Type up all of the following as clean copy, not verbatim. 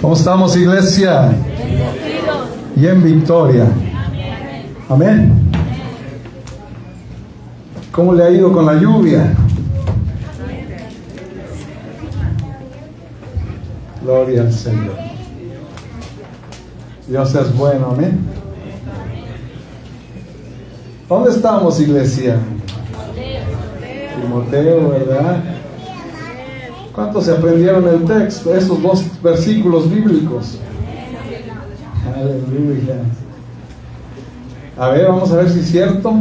¿Cómo estamos, iglesia? Y en victoria. Amén. ¿Cómo le ha ido con la lluvia? Gloria al Señor. Dios es bueno, amén. ¿Dónde estamos, iglesia? Timoteo, ¿verdad? ¿Cuántos se aprendieron el texto? Esos dos versículos bíblicos. Aleluya. A ver, vamos a ver si es cierto.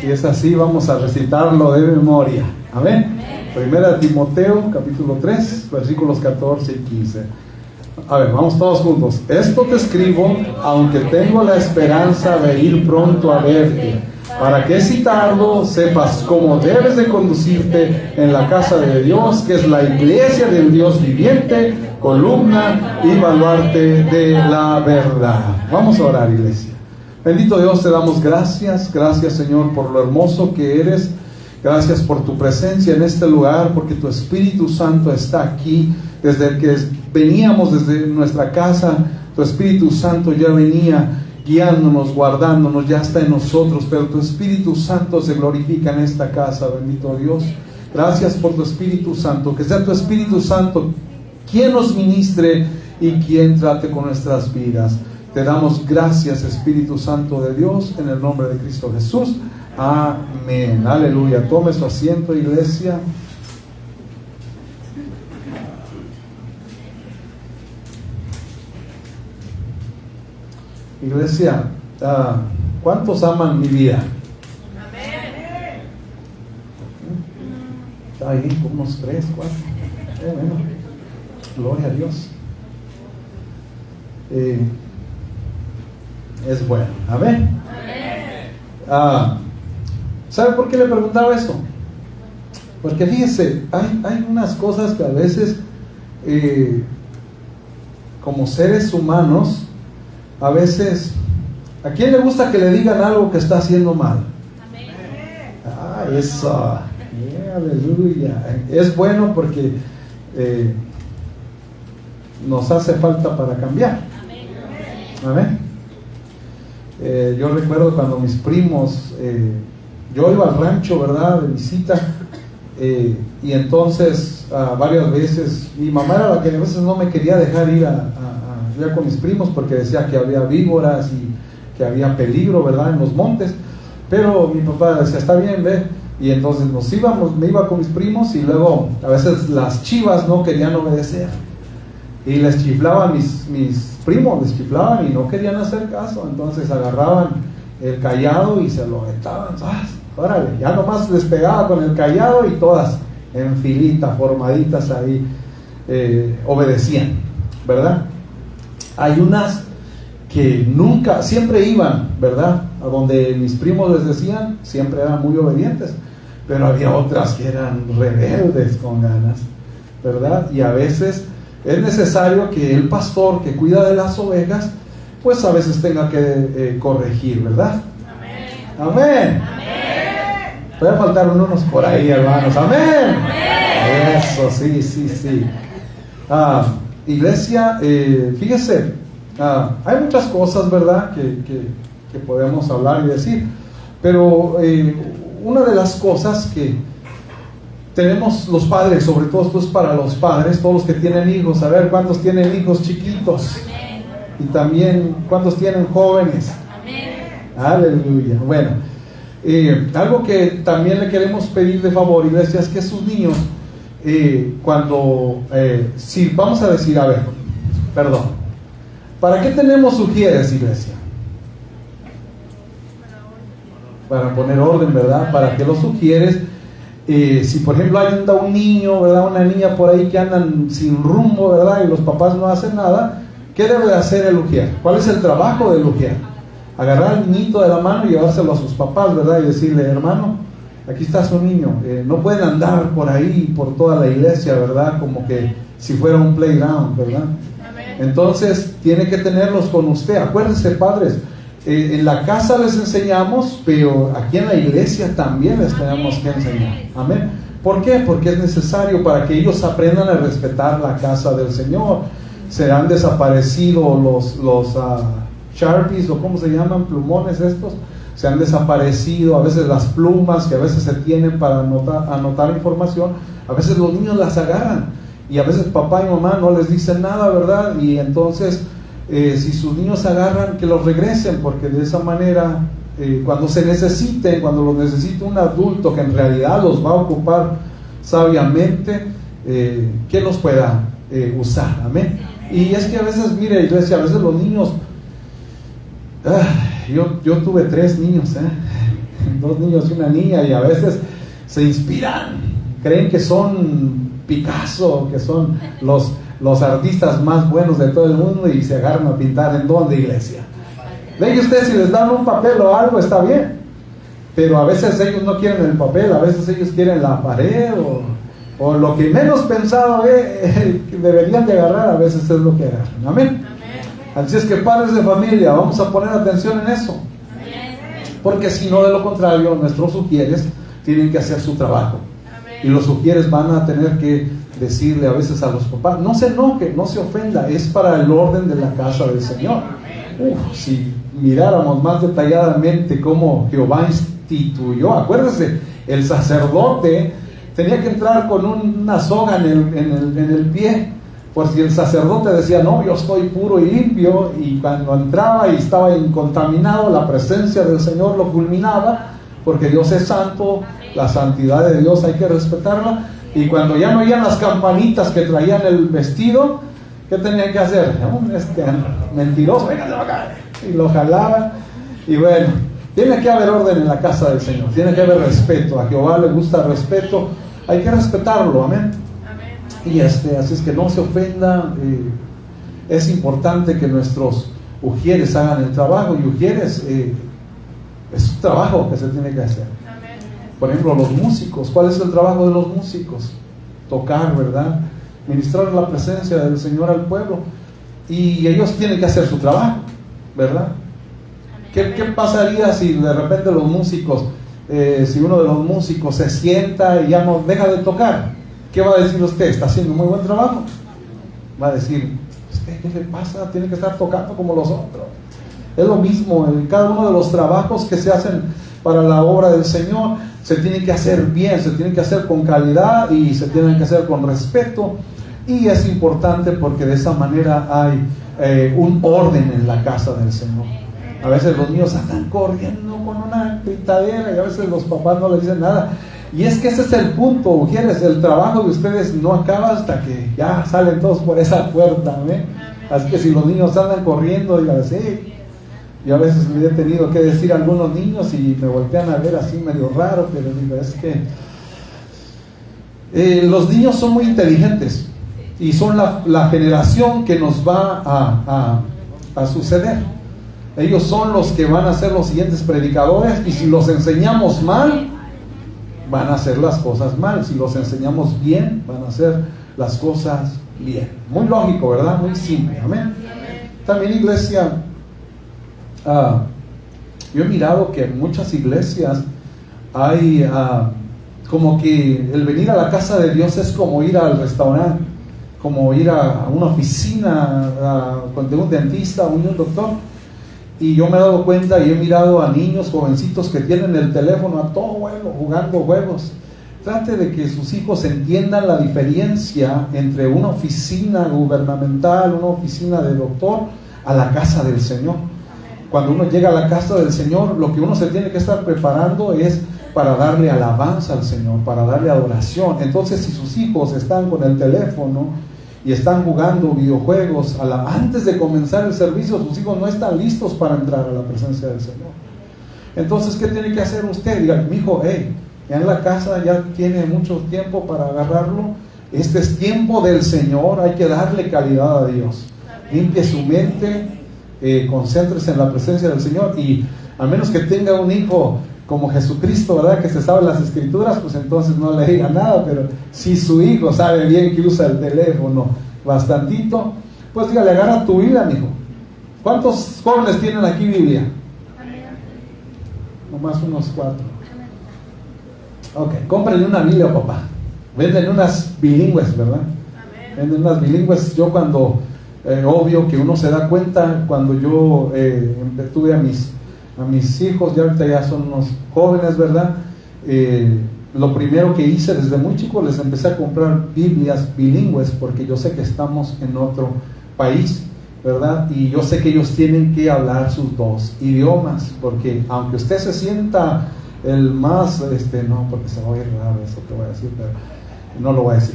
Si es así, vamos a recitarlo de memoria. Amén. Primera Timoteo, capítulo 3, versículos 14 y 15. A ver, vamos todos juntos. Esto te escribo, aunque tengo la esperanza de ir pronto a verte, para que si tardo sepas cómo debes de conducirte en la casa de Dios, que es la iglesia del Dios viviente, columna y baluarte de la verdad. Vamos a orar, iglesia. Bendito Dios, te damos gracias. Gracias, Señor, por lo hermoso que eres. Gracias por tu presencia en este lugar, porque tu Espíritu Santo está aquí. Desde que veníamos desde nuestra casa, tu Espíritu Santo ya venía guiándonos, guardándonos, ya está en nosotros, pero tu Espíritu Santo se glorifica en esta casa, bendito Dios. Gracias por tu Espíritu Santo, que sea tu Espíritu Santo quien nos ministre y quien trate con nuestras vidas. Te damos gracias, Espíritu Santo de Dios, en el nombre de Cristo Jesús. Amén. Aleluya. Tome su asiento, iglesia. Iglesia, ¿cuántos aman mi vida? Amén. Está ahí, unos 3, 4. Bueno, gloria a Dios. Es bueno. Amén. ¿Sabe por qué le preguntaba esto? Porque fíjese, hay unas cosas que a veces, como seres humanos, a veces, ¿a quién le gusta que le digan algo que está haciendo mal? Amén. Eso. Aleluya. Es bueno porque nos hace falta para cambiar. Amén. Yo recuerdo cuando mis primos, yo iba al rancho, ¿verdad?, de visita, y entonces varias veces mi mamá era la que a veces no me quería dejar ir a con mis primos, porque decía que había víboras y que había peligro, ¿verdad?, en los montes. Pero mi papá decía, está bien, ve. Y entonces me iba con mis primos, y luego a veces las chivas no querían obedecer y les chiflaban, mis primos les chiflaban y no querían hacer caso. Entonces agarraban el cayado y se lo aventaban. Órale, ya nomás les pegaba con el cayado y todas en filita, formaditas ahí, obedecían, ¿verdad? Hay unas que nunca, siempre iban, ¿verdad?, a donde mis primos les decían, siempre eran muy obedientes, pero había otras que eran rebeldes con ganas, ¿verdad? Y a veces es necesario que el pastor que cuida de las ovejas, pues a veces tenga que corregir, ¿verdad? Amén. Amén. Amén. Puede faltar unos por ahí, hermanos. Amén. Amén. Eso, sí. Iglesia, fíjese, hay muchas cosas, ¿verdad?, que podemos hablar y decir, pero una de las cosas que tenemos los padres, sobre todo esto es para los padres, todos los que tienen hijos, a ver cuántos tienen hijos chiquitos. Amén. Y también cuántos tienen jóvenes. Amén. Aleluya. Bueno, algo que también le queremos pedir de favor, iglesia, es que sus niños, si vamos a decir, a ver, perdón, ¿para qué tenemos ujieres, iglesia? Para poner orden, ¿verdad? Para que los ujieres, si por ejemplo anda un niño, ¿verdad?, una niña por ahí que andan sin rumbo, ¿verdad?, y los papás no hacen nada, ¿qué debe de hacer el ujier? ¿Cuál es el trabajo del ujier? Agarrar al niñito de la mano y llevárselo a sus papás, ¿verdad?, y decirle, hermano, aquí está su niño. No pueden andar por ahí, por toda la iglesia, ¿verdad?, como que si fuera un playground, ¿verdad? Entonces tiene que tenerlos con usted. Acuérdense, padres, en la casa les enseñamos, pero aquí en la iglesia también les tenemos que enseñar. Amén. ¿Por qué? Porque es necesario para que ellos aprendan a respetar la casa del Señor. Se han desaparecido los Sharpies, o ¿cómo se llaman? Plumones estos. Se han desaparecido a veces las plumas que a veces se tienen para anotar información. A veces los niños las agarran y a veces papá y mamá no les dicen nada, ¿verdad? Y entonces si sus niños agarran, que los regresen, porque de esa manera cuando se necesiten, cuando los necesite un adulto que en realidad los va a ocupar sabiamente, que los pueda usar. Amén. Y es que a veces, mire, iglesia, a veces los niños, yo tuve 3 niños, 2 niños y una niña, y a veces se inspiran, creen que son Picasso, que son los artistas más buenos de todo el mundo, y se agarran a pintar. ¿En dónde, iglesia? Ve usted, si les dan un papel o algo está bien, pero a veces ellos no quieren el papel, a veces ellos quieren la pared o lo que menos pensado que deberían de agarrar, a veces es lo que agarran. Amén. Así es que, padres de familia, vamos a poner atención en eso, porque si no, de lo contrario, nuestros sugieres tienen que hacer su trabajo, y los sugieres van a tener que decirle a veces a los papás: no se enoje, no se ofenda, es para el orden de la casa del Señor. Si miráramos más detalladamente cómo Jehová instituyó, acuérdese, el sacerdote tenía que entrar con una soga en el pie, por si el sacerdote decía: no, yo estoy puro y limpio, y cuando entraba y estaba incontaminado, la presencia del Señor lo fulminaba, porque Dios es santo, la santidad de Dios hay que respetarla. Y cuando ya no oían las campanitas que traían el vestido, ¿qué tenían que hacer? Mentiroso, véngase acá, y lo jalaban. Y bueno, tiene que haber orden en la casa del Señor, tiene que haber respeto. A Jehová le gusta el respeto, hay que respetarlo. Amén. Y así es que no se ofenda. Es importante que nuestros ujieres hagan el trabajo, y ujieres es un trabajo que se tiene que hacer. Por ejemplo, los músicos, ¿cuál es el trabajo de los músicos? Tocar, ¿verdad? Ministrar la presencia del Señor al pueblo, y ellos tienen que hacer su trabajo, ¿verdad? ¿Qué pasaría si de repente los músicos, si uno de los músicos se sienta y ya no deja de tocar? ¿Qué va a decir usted? ¿Está haciendo muy buen trabajo? Va a decir: ¿qué le pasa? Tiene que estar tocando como los otros. Es lo mismo, en cada uno de los trabajos que se hacen para la obra del Señor, se tiene que hacer bien, se tiene que hacer con calidad, y se tiene que hacer con respeto. Y es importante porque de esa manera hay un orden en la casa del Señor. A veces los niños andan corriendo con una gritadera, y a veces los papás no les dicen nada. Y es que ese es el punto, mujeres. El trabajo de ustedes no acaba hasta que ya salen todos por esa puerta, ¿eh? Así que si los niños andan corriendo, díganles: sí. Yo a veces le he tenido que decir a algunos niños y me voltean a ver así medio raro, pero digo: es que los niños son muy inteligentes, y son la generación que nos va a suceder. Ellos son los que van a ser los siguientes predicadores, y si los enseñamos mal, van a hacer las cosas mal. Si los enseñamos bien, van a hacer las cosas bien. Muy lógico, ¿verdad? Muy simple. Amén. También, iglesia, yo he mirado que en muchas iglesias hay como que el venir a la casa de Dios es como ir al restaurante, como ir a una oficina de un dentista o un doctor. Y yo me he dado cuenta y he mirado a niños jovencitos que tienen el teléfono a todo vuelo, jugando juegos. Trate de que sus hijos entiendan la diferencia entre una oficina gubernamental, una oficina de doctor, a la casa del Señor. Cuando uno llega a la casa del Señor, lo que uno se tiene que estar preparando es para darle alabanza al Señor, para darle adoración. Entonces, si sus hijos están con el teléfono y están jugando videojuegos antes de comenzar el servicio, sus hijos no están listos para entrar a la presencia del Señor. Entonces, ¿qué tiene que hacer usted? Diga: mi hijo, ya en la casa ya tiene mucho tiempo para agarrarlo. Este es tiempo del Señor, hay que darle calidad a Dios. Limpie su mente, concéntrese en la presencia del Señor. Y a menos que tenga un hijo como Jesucristo, ¿verdad?, que se sabe las escrituras, pues entonces no le diga nada. Pero si su hijo sabe bien que usa el teléfono bastantito, pues dígale: agarra tu Biblia, mijo. ¿Cuántos jóvenes tienen aquí Biblia? Nomás unos 4. Ok, cómprenle una Biblia, papá. Venden unas bilingües, ¿verdad? Venden unas bilingües. Yo cuando, obvio que uno se da cuenta, cuando yo tuve a mis hijos, ya ahorita ya son unos jóvenes, ¿verdad? Lo primero que hice desde muy chico, les empecé a comprar Biblias bilingües, porque yo sé que estamos en otro país, ¿verdad? Y yo sé que ellos tienen que hablar sus dos idiomas, porque aunque usted se sienta el más, no, porque se va a oír raro eso que voy a decir, pero no lo voy a decir.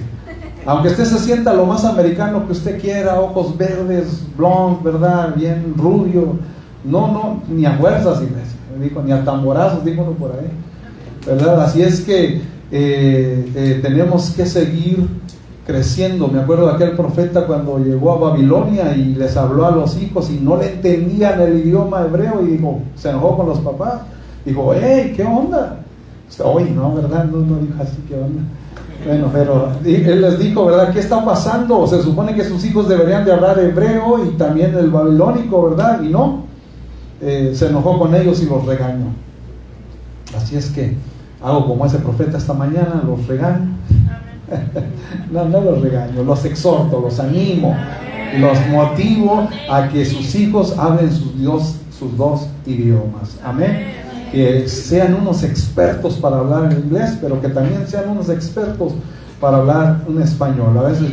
Aunque usted se sienta lo más americano que usted quiera, ojos verdes, blond, ¿verdad? Bien rubio, no, ni a fuerzas, ni a tamborazos, dijo uno por ahí, ¿verdad? Así es que tenemos que seguir creciendo. Me acuerdo de aquel profeta cuando llegó a Babilonia y les habló a los hijos y no le entendían el idioma hebreo y dijo, se enojó con los papás, dijo, hey, ¿qué onda? Oye, no, ¿verdad? No dijo así, ¿qué onda? Bueno, pero él les dijo, ¿verdad? ¿Qué está pasando? Se supone que sus hijos deberían de hablar hebreo y también el babilónico, ¿verdad? Y no, se enojó con ellos y los regañó. Así es que hago como ese profeta esta mañana, los regaño. No los regaño, los exhorto, los animo, los motivo a que sus hijos hablen sus dos idiomas. Amén. Que sean unos expertos para hablar en inglés, pero que también sean unos expertos para hablar un español. A veces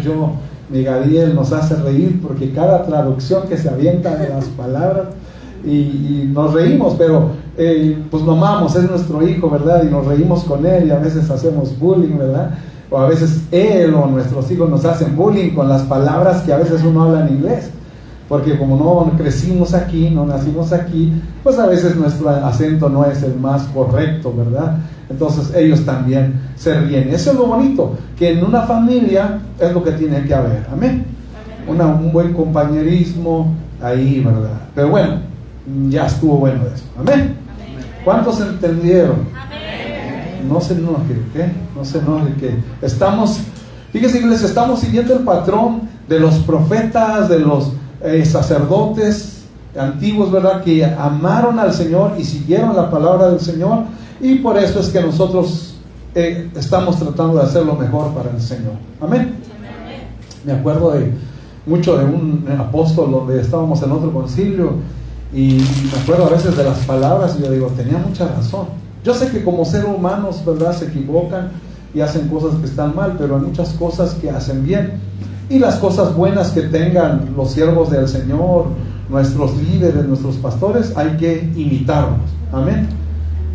mi Gadiel nos hace reír porque cada traducción que se avienta de las palabras y nos reímos, pero pues lo amamos, es nuestro hijo, ¿verdad? Y nos reímos con él y a veces hacemos bullying, ¿verdad? O a veces él o nuestros hijos nos hacen bullying con las palabras que a veces uno habla en inglés, porque como no crecimos aquí, no nacimos aquí, pues a veces nuestro acento no es el más correcto, ¿verdad? Entonces ellos también se ríen. Eso es lo bonito, que en una familia es lo que tiene que haber, amén. Un buen compañerismo ahí, ¿verdad? Pero bueno, ya estuvo bueno eso, amén. ¿Cuántos entendieron? No se enoje, ¿qué? No se enoje, que estamos, fíjese, iglesia, estamos siguiendo el patrón de los profetas, de los sacerdotes antiguos, ¿verdad? Que amaron al Señor y siguieron la palabra del Señor, y por eso es que nosotros estamos tratando de hacer lo mejor para el Señor. Amén. Me acuerdo mucho de un apóstol donde estábamos en otro concilio y me acuerdo a veces de las palabras y yo digo, tenía mucha razón. Yo sé que como seres humanos, ¿verdad?, se equivocan y hacen cosas que están mal, pero hay muchas cosas que hacen bien. Y las cosas buenas que tengan los siervos del Señor, nuestros líderes, nuestros pastores, hay que imitarlos. Amén.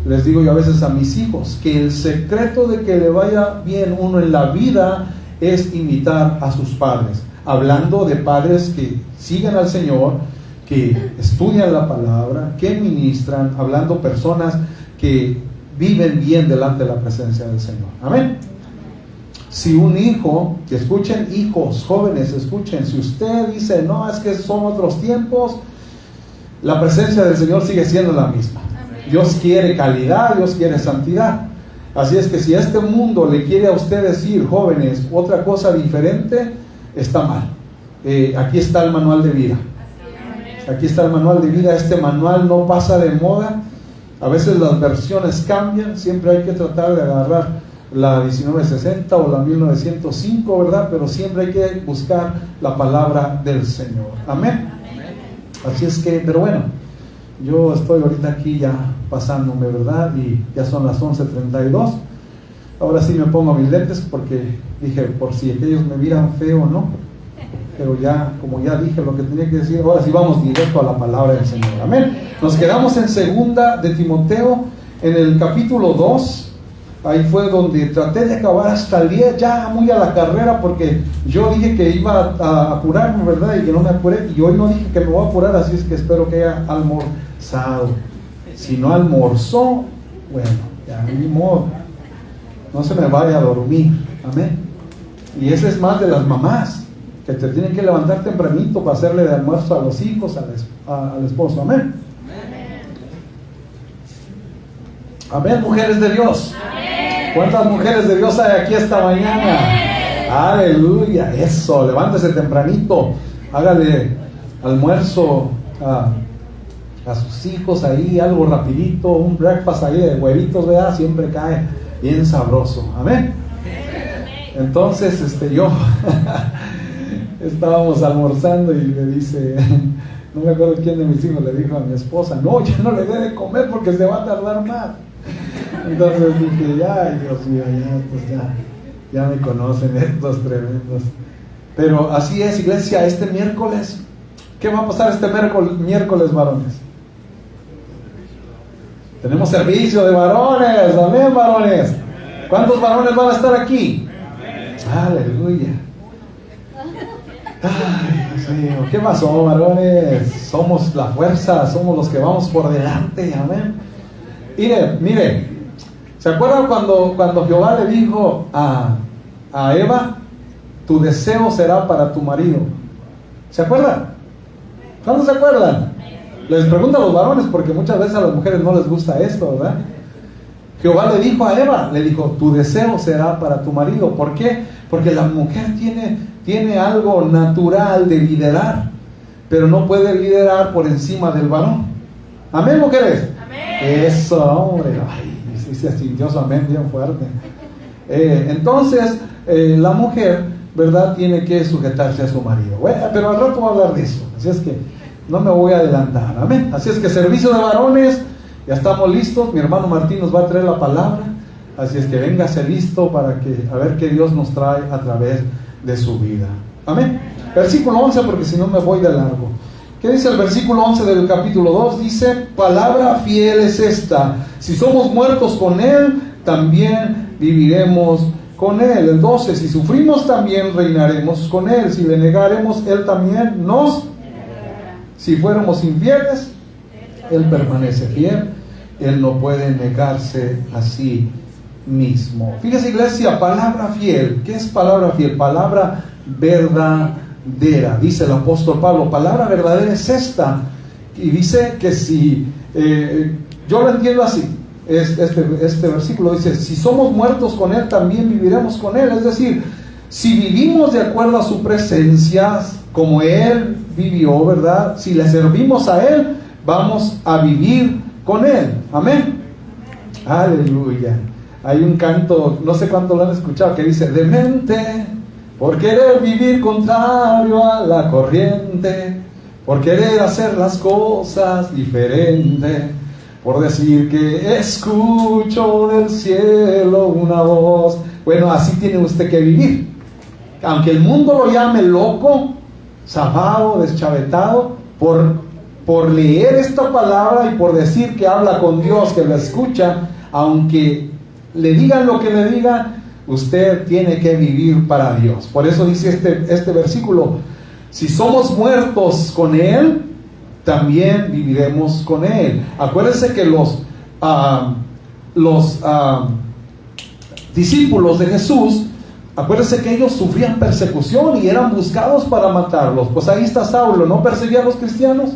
Les digo yo a veces a mis hijos que el secreto de que le vaya bien uno en la vida es imitar a sus padres. Hablando de padres que siguen al Señor, que estudian la palabra, que ministran, hablando personas que viven bien delante de la presencia del Señor. Amén. Si un hijo, que escuchen, hijos jóvenes, escuchen, si usted dice, no, es que son otros tiempos, la presencia del Señor sigue siendo la misma. Dios quiere calidad, Dios quiere santidad. Así es que si este mundo le quiere a usted decir, jóvenes, otra cosa diferente, está mal. Aquí está el manual de vida. Aquí está el manual de vida. Este manual no pasa de moda. A veces las versiones cambian. Siempre hay que tratar de agarrar la 1960 o la 1905, ¿verdad? Pero siempre hay que buscar la palabra del Señor. Amén. Así es que, pero bueno, yo estoy ahorita aquí ya pasándome, ¿verdad? Y ya son las 11:32. Ahora sí me pongo mis lentes porque dije, por si aquellos me miran feo o no. Pero ya, como ya dije lo que tenía que decir, ahora sí vamos directo a la palabra del Señor. Amén. Nos quedamos en segunda de Timoteo, en el capítulo 2. Ahí fue donde traté de acabar hasta el 10, ya muy a la carrera, porque yo dije que iba a apurarme, ¿verdad? Y que no me apuré, y hoy no dije que me voy a apurar, así es que espero que haya almorzado. Si no almorzó, bueno, ya ni modo, no se me vaya a dormir. Amén. Y ese es más de las mamás, que te tienen que levantar tempranito para hacerle de almuerzo a los hijos, al esposo. Amén. Amén, mujeres de Dios. Amén. ¿Cuántas mujeres de Dios hay aquí esta mañana? Amén. Aleluya, eso, levántese tempranito, hágale almuerzo a sus hijos ahí, algo rapidito, un breakfast ahí de huevitos, ¿verdad? Siempre cae bien sabroso. Amén. Entonces yo estábamos almorzando y le dice, no me acuerdo quién de mis hijos le dijo a mi esposa, no, ya no le dé de comer porque se va a tardar más. Entonces dije, ay Dios mío, ya me conocen estos tremendos. Pero así es, iglesia, este miércoles, ¿qué va a pasar este miércoles, varones? Tenemos servicio de varones, amén, varones. ¿Cuántos varones van a estar aquí? Aleluya. Ay, Dios mío, ¿qué pasó, varones? Somos la fuerza, somos los que vamos por delante, amén. Mire, ¿se acuerdan cuando Jehová le dijo a Eva, tu deseo será para tu marido? ¿Se acuerdan? ¿Cuándo se acuerdan? Les pregunto a los varones porque muchas veces a las mujeres no les gusta esto, ¿verdad? Jehová le dijo a Eva, le dijo, tu deseo será para tu marido. ¿Por qué? Porque la mujer tiene algo natural de liderar, pero no puede liderar por encima del varón. ¿Amén, mujeres? Amén. Eso, hombre. Ay, sí se sintió su amén bien fuerte. Entonces, la mujer, ¿verdad?, tiene que sujetarse a su marido. Bueno, pero al rato voy a hablar de eso. Así es que no me voy a adelantar. Amén. Así es que servicio de varones, ya estamos listos. Mi hermano Martín nos va a traer la palabra. Así es que véngase listo para que a ver qué Dios nos trae a través de su vida. Amén. Versículo 11, porque si no me voy de largo. ¿Qué dice el versículo 11 del capítulo 2? Dice, palabra fiel es esta: si somos muertos con Él, también viviremos con Él. El 12, si sufrimos, también reinaremos con Él. Si le negaremos, Él también nos. Si fuéramos infieles, Él permanece fiel. Él no puede negarse a sí mismo. Fíjese, iglesia, palabra fiel. ¿Qué es palabra fiel? Palabra verdadera. Dice el apóstol Pablo, palabra verdadera es esta. Y dice que si, yo lo entiendo así, este versículo dice, si somos muertos con Él, también viviremos con Él. Es decir, si vivimos de acuerdo a su presencia, como Él vivió, ¿verdad? Si le servimos a Él, vamos a vivir con Él. Amén. Aleluya. Hay un canto, no sé cuánto lo han escuchado, que dice, demente por querer vivir contrario a la corriente, por querer hacer las cosas diferente, por decir que escucho del cielo una voz. Bueno, así tiene usted que vivir. Aunque el mundo lo llame loco, zafado, deschavetado, por leer esta palabra y por decir que habla con Dios, que la escucha, aunque le digan lo que le digan, usted tiene que vivir para Dios. Por eso dice este versículo, si somos muertos con Él, también viviremos con Él. Acuérdense que los discípulos de Jesús, acuérdense que ellos sufrían persecución y eran buscados para matarlos. Pues ahí está Saulo, ¿no perseguía a los cristianos?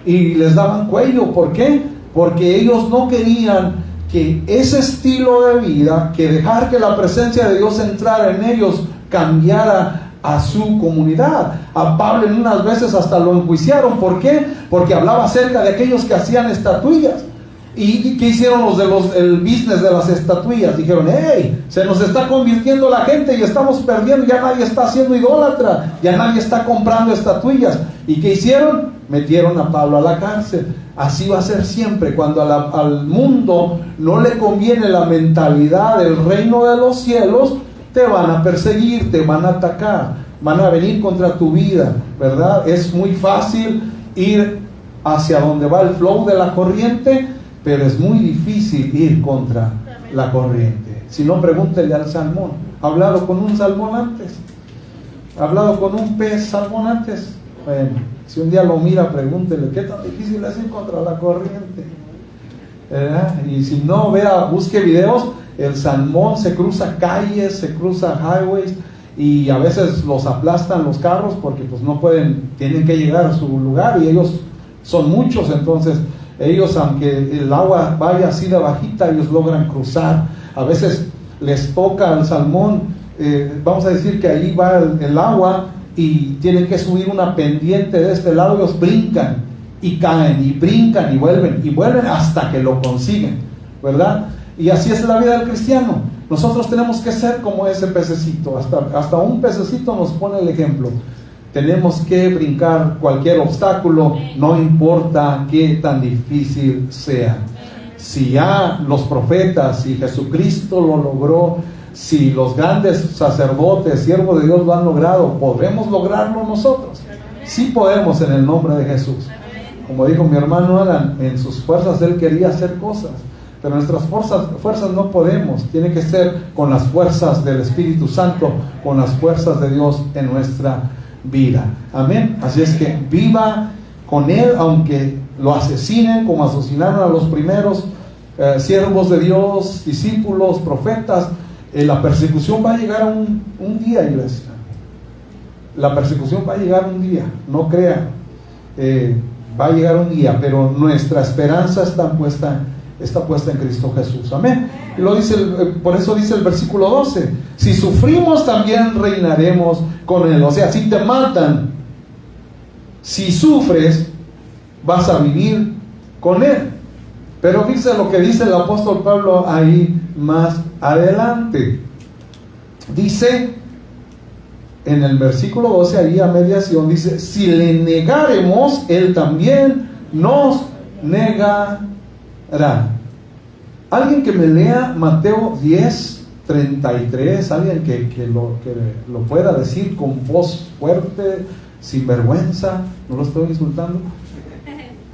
Y les daban cuello. ¿Por qué? Porque ellos no querían que ese estilo de vida, que dejar que la presencia de Dios entrara en ellos, cambiara a su comunidad. A Pablo en unas veces hasta lo enjuiciaron. ¿Por qué? Porque hablaba acerca de aquellos que hacían estatuillas. ¿Y qué hicieron el business de las estatuillas? Dijeron, hey, se nos está convirtiendo la gente y estamos perdiendo, ya nadie está haciendo idólatra, ya nadie está comprando estatuillas. ¿Y qué hicieron? Metieron a Pablo a la cárcel. Así va a ser siempre. Cuando al mundo no le conviene la mentalidad del reino de los cielos, te van a perseguir, te van a atacar, van a venir contra tu vida, ¿verdad? Es muy fácil ir hacia donde va el flow de la corriente, pero es muy difícil ir contra la corriente. Si no, pregúntele al salmón. ¿Ha hablado con un salmón antes? ¿Ha hablado con un pez salmón antes? Bueno, si un día lo mira, pregúntele, ¿qué tan difícil es ir contra la corriente? ¿Verdad? Y si no, busque videos. El salmón se cruza calles, se cruza highways, y a veces los aplastan los carros porque pues no pueden, tienen que llegar a su lugar, y ellos son muchos, entonces ellos, aunque el agua vaya así de bajita, ellos logran cruzar. A veces les toca al salmón, vamos a decir que ahí va el agua y tienen que subir una pendiente de este lado, ellos brincan y caen y brincan y vuelven hasta que lo consiguen, ¿verdad? Y así es la vida del cristiano. Nosotros tenemos que ser como ese pececito. Hasta un pececito nos pone el ejemplo. Tenemos que brincar cualquier obstáculo, no importa qué tan difícil sea. Si ya los profetas, si Jesucristo lo logró, si los grandes sacerdotes, siervos de Dios lo han logrado, ¿podremos lograrlo nosotros? Sí podemos, en el nombre de Jesús. Como dijo mi hermano Alan, en sus fuerzas él quería hacer cosas, pero nuestras fuerzas no podemos. Tiene que ser con las fuerzas del Espíritu Santo, con las fuerzas de Dios en nuestra vida. Amén. Así es que viva con Él, aunque lo asesinen como asesinaron a los primeros siervos de Dios, discípulos, profetas. La persecución va a llegar un día, iglesia. La persecución va a llegar un día, no crean. Va a llegar un día, pero nuestra esperanza está puesta en Cristo Jesús. Amén. Y lo dice, por eso dice el versículo 12: si sufrimos, también reinaremos con Él. O sea, si te matan, si sufres, vas a vivir con Él. Pero fíjense lo que dice el apóstol Pablo ahí más adelante. Dice en el versículo 12, ahí a mediación, dice: si le negaremos, Él también nos negará. Alguien que me lea Mateo 10:33, alguien que lo pueda decir con voz fuerte, sin vergüenza, no lo estoy insultando,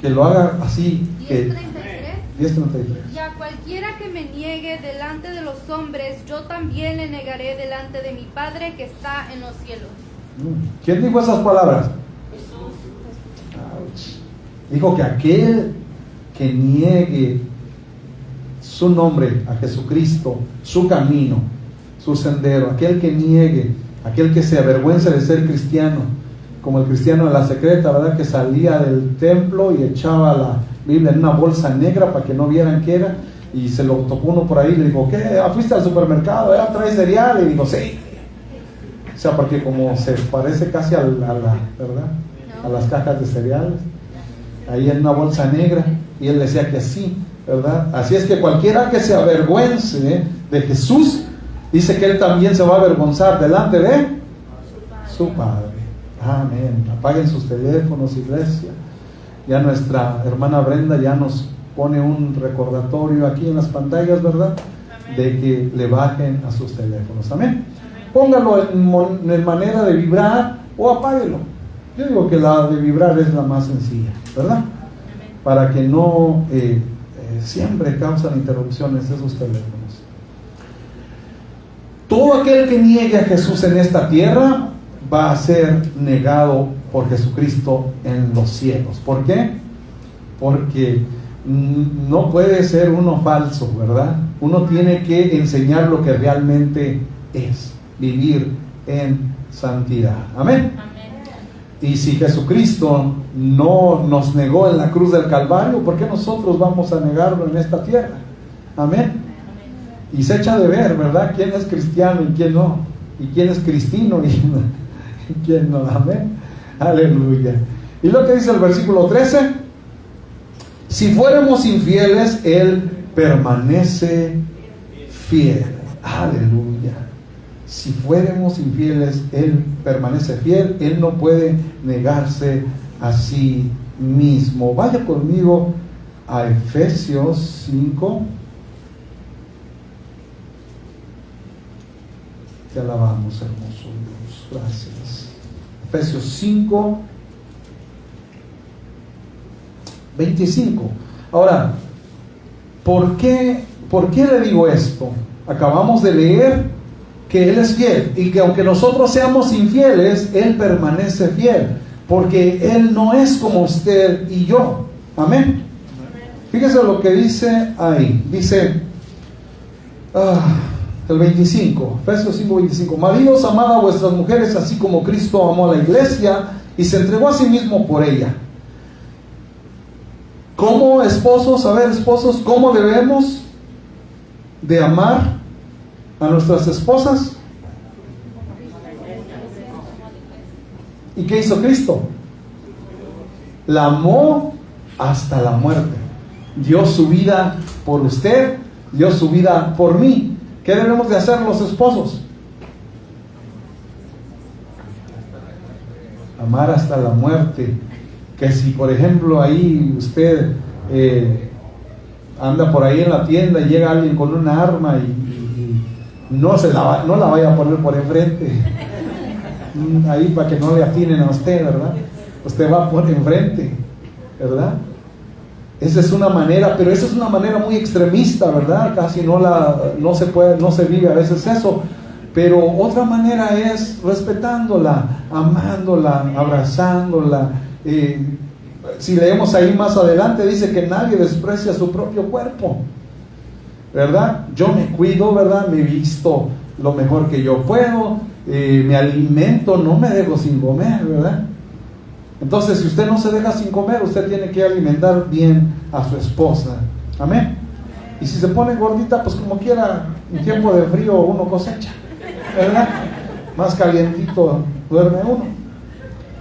que lo haga así. 10:33. Y a cualquiera que me niegue delante de los hombres, yo también le negaré delante de mi Padre que está en los cielos. ¿Quién dijo esas palabras? Dijo que aquel que niegue su nombre a Jesucristo, su camino, su sendero, aquel que niegue, aquel que se avergüence de ser cristiano, como el cristiano de la secreta, ¿verdad? Que salía del templo y echaba la Biblia en una bolsa negra para que no vieran qué era, y se lo tocó uno por ahí y le dijo: ¿qué? ¿Fuiste al supermercado? ¿Traes cereal? Y dijo: sí. O sea, porque como se parece casi a las cajas de cereales, ahí en una bolsa negra, y él decía que sí, ¿verdad? Así es que cualquiera que se avergüence de Jesús, dice que él también se va a avergonzar delante de su Padre. Amén. Apaguen sus teléfonos, iglesia. Ya nuestra hermana Brenda ya nos pone un recordatorio aquí en las pantallas, ¿verdad? De que le bajen a sus teléfonos. Amén. Póngalo en manera de vibrar o apáguelo. Yo digo que la de vibrar es la más sencilla, ¿verdad? Para que no siempre causan interrupciones esos teléfonos. Todo aquel que niegue a Jesús en esta tierra va a ser negado por Jesucristo en los cielos. ¿Por qué? Porque no puede ser uno falso, ¿verdad? Uno tiene que enseñar lo que realmente es, vivir en santidad. Amén. Y si Jesucristo no nos negó en la cruz del Calvario, ¿por qué nosotros vamos a negarlo en esta tierra? Amén. Y se echa de ver, ¿verdad? ¿Quién es cristiano y quién no? ¿Y quién es cristino y quién no? Amén. Aleluya. Y lo que dice el versículo 13: si fuéramos infieles, Él permanece fiel. Aleluya. Si fuéramos infieles, Él permanece fiel. Él no puede negarse a sí mismo. Vaya conmigo a Efesios 5. Te alabamos, hermoso Dios. Gracias. Efesios 5, 25. Ahora, ¿por qué le digo esto? Acabamos de leer que Él es fiel y que aunque nosotros seamos infieles, Él permanece fiel, porque Él no es como usted y yo. Amén. Fíjese lo que dice ahí. Dice el 25, Efesios 5, 25: maridos, amad a vuestras mujeres así como Cristo amó a la iglesia y se entregó a sí mismo por ella. Como esposos, esposos, ¿cómo debemos de amar a nuestras esposas? ¿Y qué hizo Cristo? La amó hasta la muerte. Dio su vida por usted, dio su vida por mí. ¿Qué debemos de hacer los esposos? Amar hasta la muerte. Que si por ejemplo ahí usted anda por ahí en la tienda y llega alguien con una arma y no la vaya a poner por enfrente ahí para que no le atinen a usted, ¿verdad? Usted va por enfrente, ¿verdad? Esa es una manera, pero esa es una manera muy extremista, ¿verdad? Casi no se vive a veces eso. Pero otra manera es respetándola, amándola, abrazándola. Si leemos ahí más adelante, dice que nadie desprecia su propio cuerpo, ¿verdad? Yo me cuido, ¿verdad? Me visto lo mejor que yo puedo, me alimento, no me dejo sin comer, ¿verdad? Entonces, si usted no se deja sin comer, usted tiene que alimentar bien a su esposa. Amén. Y si se pone gordita, pues como quiera, en tiempo de frío uno cosecha, ¿verdad? Más calientito duerme uno.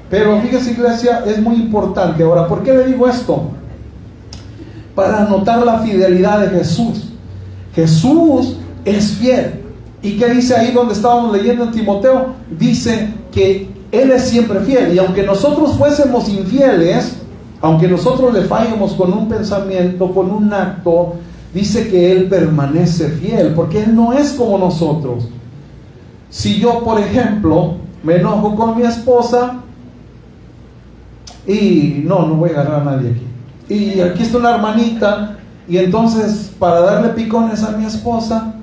Pero fíjese, iglesia, es muy importante. Ahora, ¿por qué le digo esto? Para notar la fidelidad de Jesús. Jesús es fiel. ¿Y qué dice ahí donde estábamos leyendo en Timoteo? Dice que Él es siempre fiel. Y aunque nosotros fuésemos infieles, aunque nosotros le fallemos con un pensamiento, con un acto, dice que Él permanece fiel, porque Él no es como nosotros. Si yo, por ejemplo, me enojo con mi esposa y no voy a agarrar a nadie aquí, y aquí está una hermanita, y entonces para darle picones a mi esposa,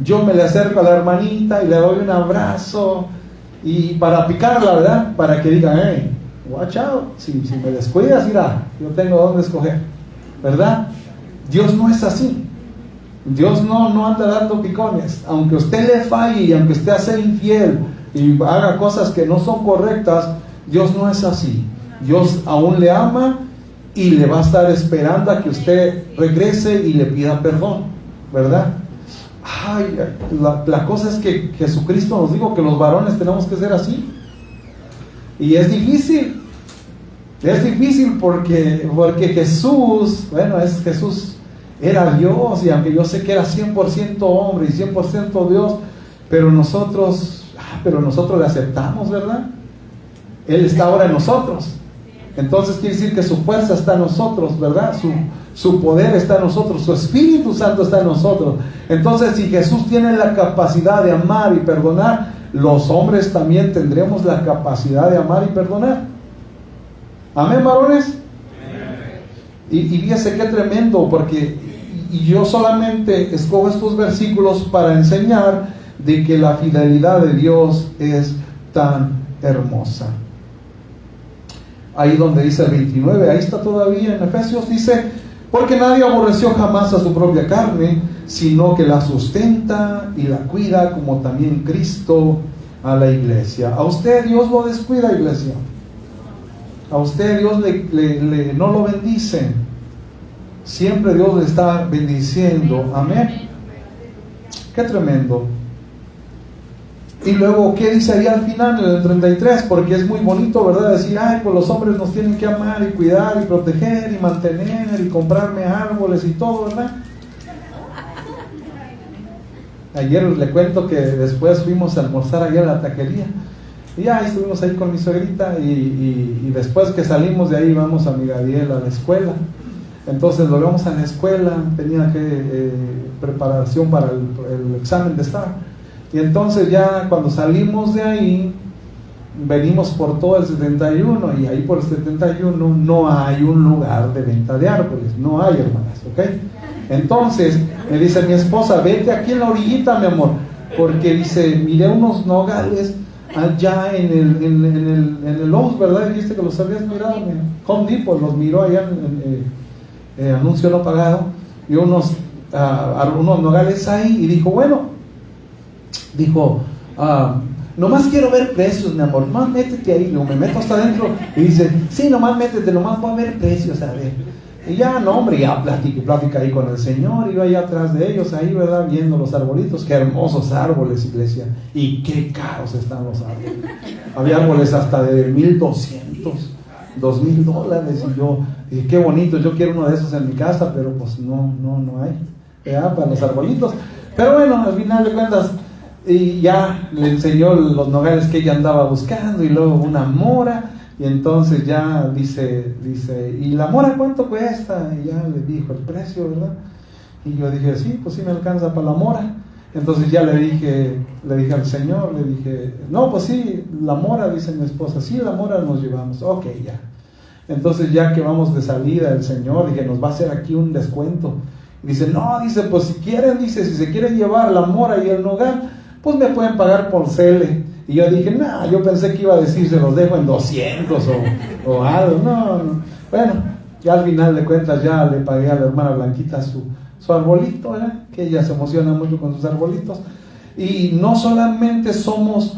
yo me le acerco a la hermanita y le doy un abrazo, y para picarla, ¿verdad? Para que diga, hey, watch out, si me descuidas, mira, yo tengo dónde escoger, ¿verdad? Dios no es así. Dios no anda dando picones. Aunque usted le falle y aunque usted sea infiel y haga cosas que no son correctas, Dios no es así. Dios aún le ama y le va a estar esperando a que usted regrese y le pida perdón, ¿verdad? Ay, la cosa es que Jesucristo nos dijo que los varones tenemos que ser así. Y es difícil. Es difícil porque Jesús, Jesús era Dios, y aunque yo sé que era 100% hombre y 100% Dios, pero nosotros le aceptamos, ¿verdad? Él está ahora en nosotros. Entonces quiere decir que su fuerza está en nosotros, ¿verdad? Su poder está en nosotros, su Espíritu Santo está en nosotros. Entonces, si Jesús tiene la capacidad de amar y perdonar, los hombres también tendremos la capacidad de amar y perdonar. Amén, varones. Y fíjese qué tremendo, porque yo solamente escojo estos versículos para enseñar de que la fidelidad de Dios es tan hermosa. Ahí donde dice el 29, ahí está todavía en Efesios, dice: porque nadie aborreció jamás a su propia carne, sino que la sustenta y la cuida, como también Cristo a la iglesia. A usted Dios lo descuida, iglesia. A usted Dios no lo bendice. Siempre Dios le está bendiciendo. Amén. Qué tremendo. Y luego, ¿qué dice ahí al final, en el 33? Porque es muy bonito, ¿verdad? Decir, pues los hombres nos tienen que amar y cuidar y proteger y mantener y comprarme árboles y todo, ¿verdad? Ayer le cuento que después fuimos a almorzar allá a la taquería. Y ya estuvimos ahí con mi suegrita y después que salimos de ahí vamos a mi Gabriel a la escuela. Entonces volvemos a la escuela, tenía que preparación para el examen de estado. Y entonces ya cuando salimos de ahí, venimos por todo el 71, y ahí por el 71 no hay un lugar de venta de árboles, no hay, hermanas, ¿ok? Entonces me dice mi esposa: vete aquí en la orillita, mi amor, porque dice, miré unos nogales allá en el Lowe's, ¿verdad? Dijiste que los habías mirado, Home Depot los miró allá en anuncio no pagado, y unos nogales ahí, y dijo, nomás quiero ver precios, mi amor, nomás métete ahí. Luego me meto hasta adentro y dice, sí, nomás métete, nomás voy a ver precios, a ver. Y ya, no, hombre, ya plática ahí con el Señor, y yo ahí atrás de ellos, ahí, ¿verdad? Viendo los arbolitos. Qué hermosos árboles, iglesia, y qué caros están los árboles. Había árboles hasta de $1,200, $2,000, y yo, y qué bonito, yo quiero uno de esos en mi casa, pero pues no hay. ¿verdad? Para los arbolitos. Pero bueno, al final de cuentas, y ya le enseñó los nogales que ella andaba buscando, y luego una mora, y entonces ya dice, ¿y la mora cuánto cuesta? Y ya le dijo el precio, ¿verdad? Y yo dije, sí, pues sí me alcanza para la mora. Entonces ya le dije al Señor, le dije, no, pues sí, la mora, dice mi esposa, sí, la mora nos llevamos, ok, ya. Entonces ya que vamos de salida, el Señor, dije, nos va a hacer aquí un descuento. Y dice, no, dice, pues si quieren, dice, si se quieren llevar la mora y el nogal, pues me pueden pagar por cele. Y yo dije, no, yo pensé que iba a decir, se los dejo en 200 o algo, no. Bueno, ya al final de cuentas ya le pagué a la hermana Blanquita su arbolito, ¿verdad? Que ella se emociona mucho con sus arbolitos. Y no solamente somos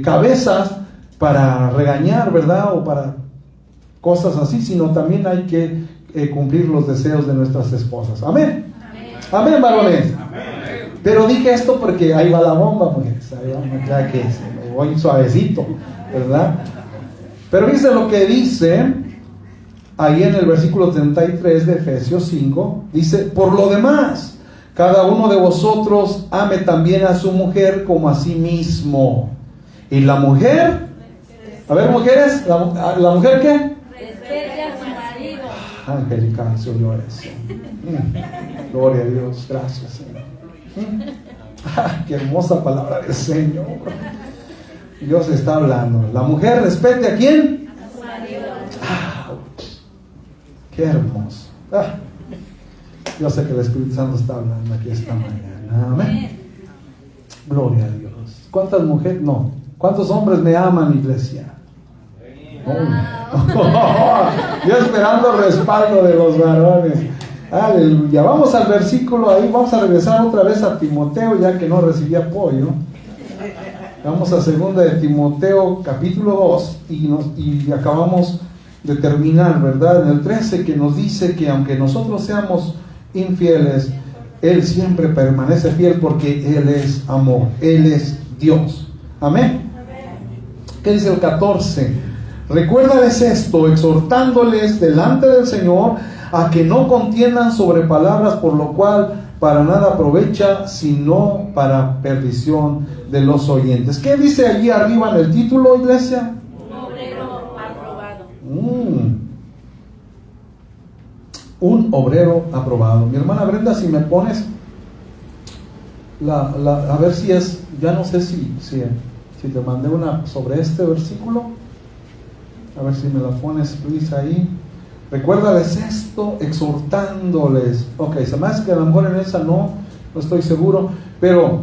cabezas para regañar, ¿verdad? O para cosas así, sino también hay que cumplir los deseos de nuestras esposas. Amén. Amén, varones. Pero dije esto porque ahí va la bomba, mujeres. Ahí va, ya que voy suavecito, ¿verdad? Pero dice lo que dice ahí en el versículo 33 de Efesios 5. Dice, por lo demás, cada uno de vosotros ame también a su mujer como a sí mismo. Y la mujer, a ver, mujeres, ¿la mujer qué? Respete a su marido. Angelical se oyó eso. Gloria a Dios, gracias, Señor. Qué hermosa palabra del Señor. Dios está hablando. La mujer respete ¿a quién? A su marido. Qué hermoso. Yo sé que el Espíritu Santo está hablando aquí esta mañana. Amén. Gloria a Dios. ¿Cuántas mujeres? No. ¿Cuántos hombres me aman, iglesia? Yo esperando el respaldo de los varones. Aleluya. Vamos al versículo ahí. Vamos a regresar otra vez a Timoteo, ya que no recibí apoyo. Vamos a 2 de Timoteo capítulo 2 y acabamos de terminar, ¿verdad? En el 13, que nos dice que aunque nosotros seamos infieles, Él siempre permanece fiel porque Él es amor, Él es Dios. Amén. ¿Qué dice el 14? Recuérdales esto, exhortándoles delante del Señor a que no contiendan sobre palabras, por lo cual para nada aprovecha, sino para perdición de los oyentes. ¿Qué dice allí arriba en el título, iglesia? Un obrero aprobado. Un obrero aprobado. Mi hermana Brenda, si me pones a ver si es, ya no sé si te mandé una sobre este versículo, a ver si me la pones, please, ahí. Recuérdales esto, exhortándoles. Ok, se me hace que a lo mejor en esa no estoy seguro, pero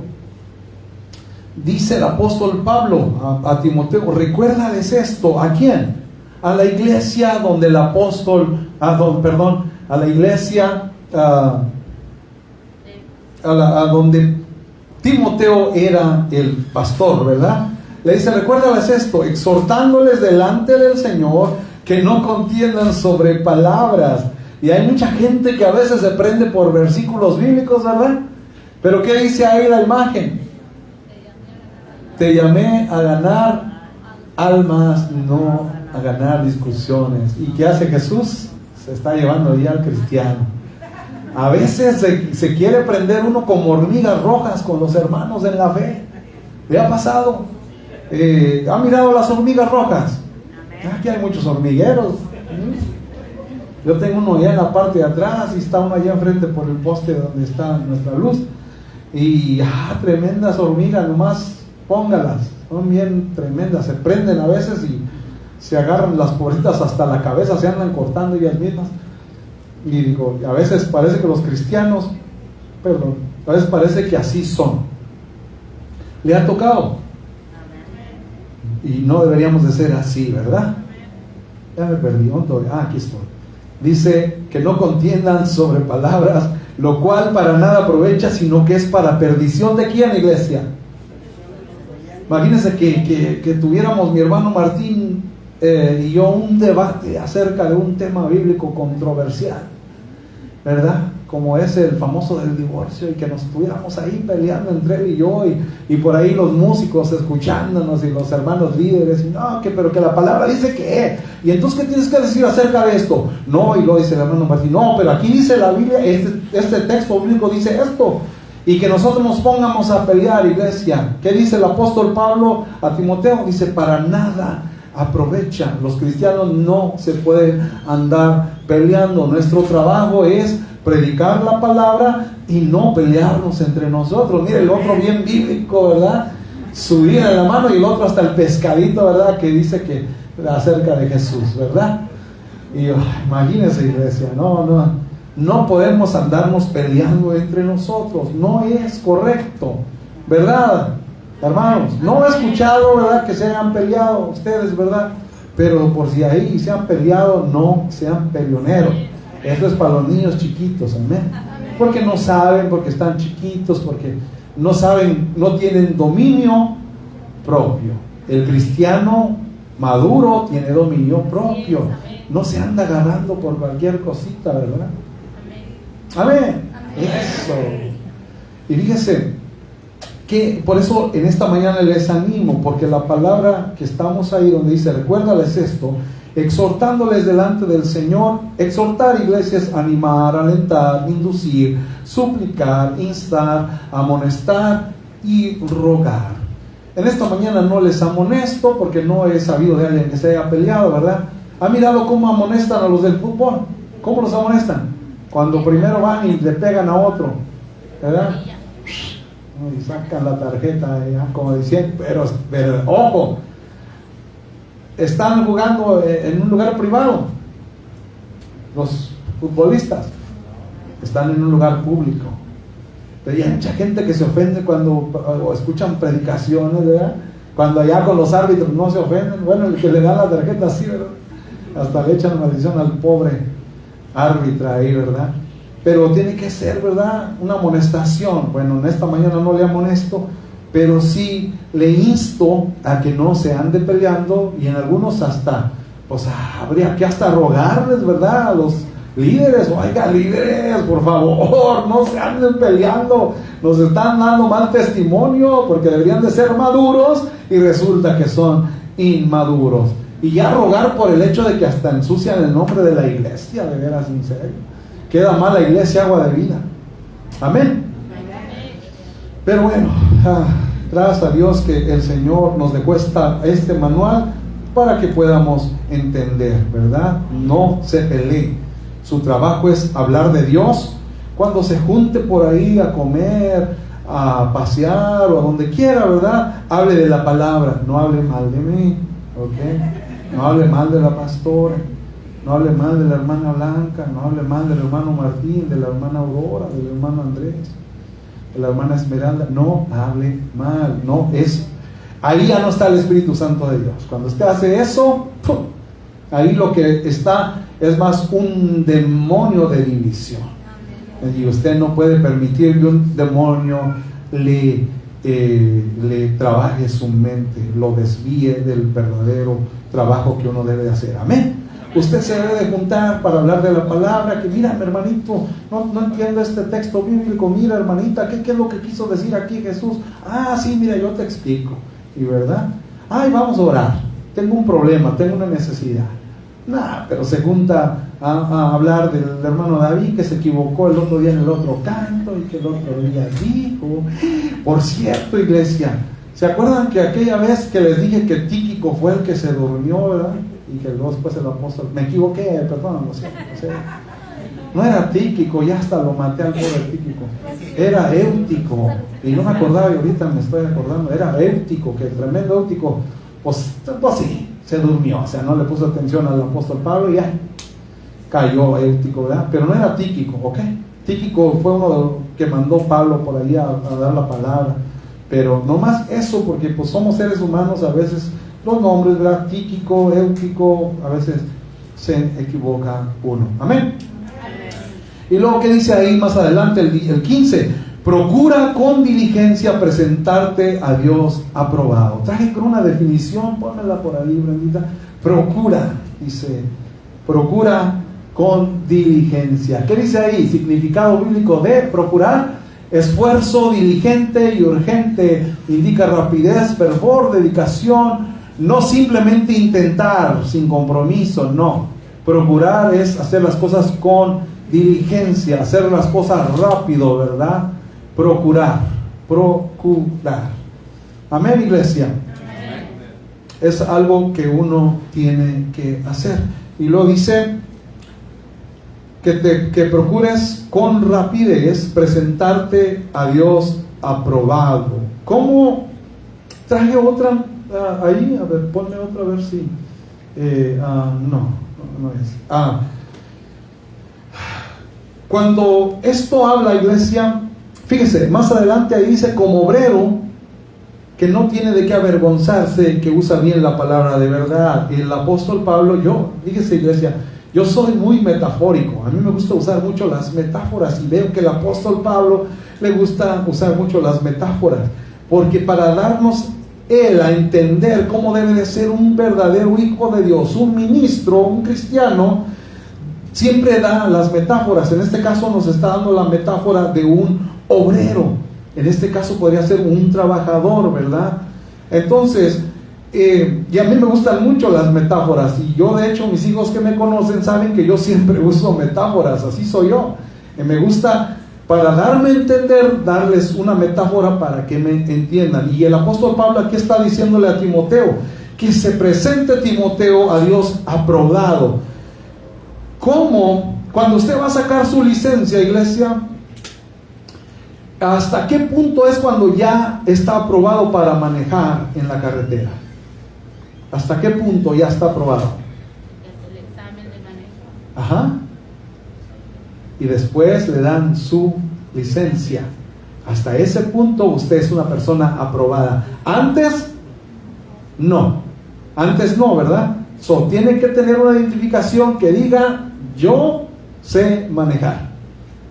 dice el apóstol Pablo a Timoteo, recuérdales esto. ¿A quién? A la iglesia donde el apóstol, a la iglesia a donde Timoteo era el pastor, ¿verdad? Le dice, recuérdales esto, exhortándoles delante del Señor que no contiendan sobre palabras. Y hay mucha gente que a veces se prende por versículos bíblicos, ¿verdad? Pero ¿qué dice ahí la imagen? Te llamé a ganar almas, no a ganar discusiones. ¿Y qué hace Jesús? Se está llevando ya al cristiano. A veces se quiere prender uno como hormigas rojas con los hermanos en la fe. ¿Le ha pasado? ¿Ha mirado las hormigas rojas? Aquí hay muchos hormigueros. Yo tengo uno allá en la parte de atrás y está uno allá enfrente por el poste donde está nuestra luz. Y tremendas hormigas, nomás póngalas. Son bien tremendas, se prenden a veces y se agarran las pobritas hasta la cabeza, se andan cortando ellas mismas. Y digo, a veces parece que los cristianos, a veces parece que así son. ¿Le ha tocado? Y no deberíamos de ser así, ¿verdad? Ya me perdí. Aquí estoy. Dice que no contiendan sobre palabras, lo cual para nada aprovecha, sino que es para perdición. ¿De quién, iglesia? Imagínense que tuviéramos mi hermano Martín y yo un debate acerca de un tema bíblico controversial, ¿verdad? como es el famoso del divorcio, y que nos estuviéramos ahí peleando entre él y yo, y por ahí los músicos escuchándonos y los hermanos líderes, y no, pero que la palabra dice que, y entonces ¿qué tienes que decir acerca de esto? No, y luego dice el hermano Martín, no, pero aquí dice la Biblia, este texto bíblico dice esto, y que nosotros nos pongamos a pelear, iglesia. ¿Qué dice el apóstol Pablo a Timoteo? Dice, para nada aprovecha. Los cristianos no se pueden andar peleando. Nuestro trabajo es predicar la palabra y no pelearnos entre nosotros. Mire, el otro bien bíblico, ¿verdad? Subir en la mano, y el otro hasta el pescadito, ¿verdad? Que dice que acerca de Jesús, ¿verdad? Y imagínense, iglesia, no podemos andarnos peleando entre nosotros. No es correcto, ¿verdad, hermanos? No he escuchado, ¿verdad?, que se hayan peleado ustedes, ¿verdad? Pero por si ahí se han peleado, no sean peleoneros. Esto es para los niños chiquitos, amén. Porque no saben, porque están chiquitos, porque no saben, no tienen dominio propio. El cristiano maduro tiene dominio propio. No se anda agarrando por cualquier cosita, ¿verdad? Amén. Eso. Y fíjese que por eso en esta mañana les animo, porque la palabra que estamos ahí donde dice, recuérdales esto, exhortándoles delante del Señor. Exhortar, iglesia, es animar, alentar, inducir, suplicar, instar, amonestar y rogar. En esta mañana no les amonesto porque no he sabido de alguien que se haya peleado, ¿verdad? ¿Ha mirado cómo amonestan a los del fútbol? ¿Cómo los amonestan? Cuando primero van y le pegan a otro, ¿verdad? Y sacan la tarjeta, como diciendo, pero ojo, están jugando en un lugar privado. Los futbolistas están en un lugar público. Pero hay mucha gente que se ofende cuando escuchan predicaciones, ¿verdad? Cuando allá con los árbitros no se ofenden. Bueno, el que le da la tarjeta así, ¿verdad? Hasta le echan maldición al pobre árbitro ahí, ¿verdad? Pero tiene que ser, ¿verdad?, una amonestación. Bueno, en esta mañana no le amonesto, pero sí le insto a que no se ande peleando, y en algunos hasta, pues habría que hasta rogarles, ¿verdad?, a los líderes, oiga, líderes, por favor, no se anden peleando, nos están dando mal testimonio porque deberían de ser maduros y resulta que son inmaduros. Y ya rogar por el hecho de que hasta ensucian el nombre de la iglesia, de veras, en serio. Queda mal la iglesia agua de vida. Amén. Pero bueno, gracias a Dios que el Señor nos dejó este manual para que podamos entender, ¿verdad? No se pelee. Su trabajo es hablar de Dios. Cuando se junte por ahí a comer, a pasear o a donde quiera, ¿verdad?, hable de la palabra. No hable mal de mí, ¿ok? No hable mal de la pastora, no hable mal de la hermana Blanca, no hable mal del hermano Martín, de la hermana Aurora, del hermano Andrés, de la hermana Esmeralda. No hable mal, no es. Ahí ya no está el Espíritu Santo de Dios. Cuando usted hace eso, ¡pum!, ahí lo que está es más un demonio de división. Y usted no puede permitir que un demonio le trabaje su mente, lo desvíe del verdadero trabajo que uno debe de hacer. Amén. Usted se debe de juntar para hablar de la palabra, que mira, mi hermanito, no entiendo este texto bíblico, mira, hermanita, ¿qué es lo que quiso decir aquí Jesús? Ah, sí, mira, yo te explico. Y verdad, ay, vamos a orar, tengo un problema, tengo una necesidad. Pero se junta a hablar del hermano David, que se equivocó el otro día en el otro canto, y que el otro día dijo. Por cierto, iglesia, ¿se acuerdan que aquella vez que les dije que Tíquico fue el que se durmió, verdad? Y que luego después el apóstol, me equivoqué, perdón, no sé, no era Tíquico, ya hasta lo maté al pobre Tíquico, era Éutico, y no me acordaba, y ahorita me estoy acordando, era Éutico, que el tremendo Éutico, pues sí, se durmió, o sea, no le puso atención al apóstol Pablo y ya cayó Éutico, ¿verdad? Pero no era Tíquico, ¿ok? Tíquico fue uno de los que mandó Pablo por ahí a dar la palabra, pero no más eso, porque pues somos seres humanos, a veces los nombres, ¿verdad? Tíquico, Éutico, a veces se equivoca uno. Amén. Y luego que dice ahí más adelante el 15, procura con diligencia presentarte a Dios aprobado. Traje con una definición, pónmela por ahí, Brendita. Procura, dice, procura con diligencia. ¿Qué dice ahí? Significado bíblico de procurar: esfuerzo diligente y urgente, indica rapidez, fervor, dedicación, no simplemente intentar sin compromiso, no. Procurar es hacer las cosas con diligencia, hacer las cosas rápido, ¿verdad? Procurar. Amén, iglesia. Amén. Es algo que uno tiene que hacer. Y luego dice que procures con rapidez presentarte a Dios aprobado. ¿Cómo? Traje otra ahí, a ver, ponme otra a ver si no es. Cuando esto habla, iglesia, fíjese, más adelante ahí dice como obrero que no tiene de qué avergonzarse, que usa bien la palabra de verdad. Y el apóstol Pablo, fíjese, iglesia, yo soy muy metafórico, a mí me gusta usar mucho las metáforas, y veo que el apóstol Pablo le gusta usar mucho las metáforas, porque para darnos él a entender cómo debe de ser un verdadero hijo de Dios, un ministro, un cristiano, siempre da las metáforas. En este caso nos está dando la metáfora de un obrero, en este caso podría ser un trabajador, ¿verdad? Entonces, y a mí me gustan mucho las metáforas, y yo, de hecho, mis hijos que me conocen saben que yo siempre uso metáforas, así soy yo. Me gusta, para darme a entender, darles una metáfora para que me entiendan. Y el apóstol Pablo aquí está diciéndole a Timoteo que se presente Timoteo a Dios aprobado. ¿Cómo? Cuando usted va a sacar su licencia, iglesia, ¿hasta qué punto es cuando ya está aprobado para manejar en la carretera? ¿Hasta qué punto ya está aprobado? El examen de manejo. Ajá. Y después le dan su licencia. Hasta ese punto usted es una persona aprobada. Antes, no. Antes no, ¿verdad? Tiene que tener una identificación que diga: yo sé manejar,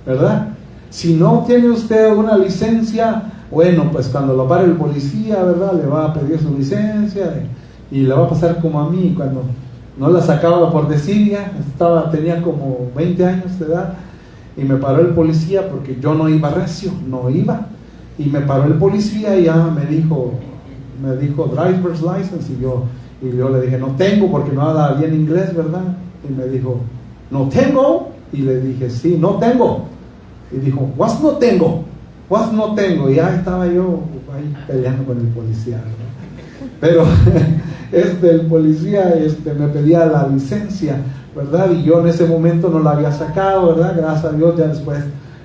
¿verdad? Si no tiene usted una licencia, bueno, pues cuando lo pare el policía, ¿verdad?, le va a pedir su licencia y le va a pasar como a mí, cuando no la sacaba por desidia, tenía como 20 años de edad, y me paró el policía porque yo no iba recio, no iba, y me paró el policía y ya me dijo driver's license, y yo le dije: no tengo, porque no habla bien inglés, ¿verdad? Y me dijo: no tengo, y le dije: sí, no tengo. Y dijo: ¿what no tengo? ¿What no tengo? Y ya estaba yo ahí peleando con el policía, ¿verdad? Pero el policía me pedía la licencia, ¿verdad? Y yo en ese momento no la había sacado, ¿verdad? Gracias a Dios ya después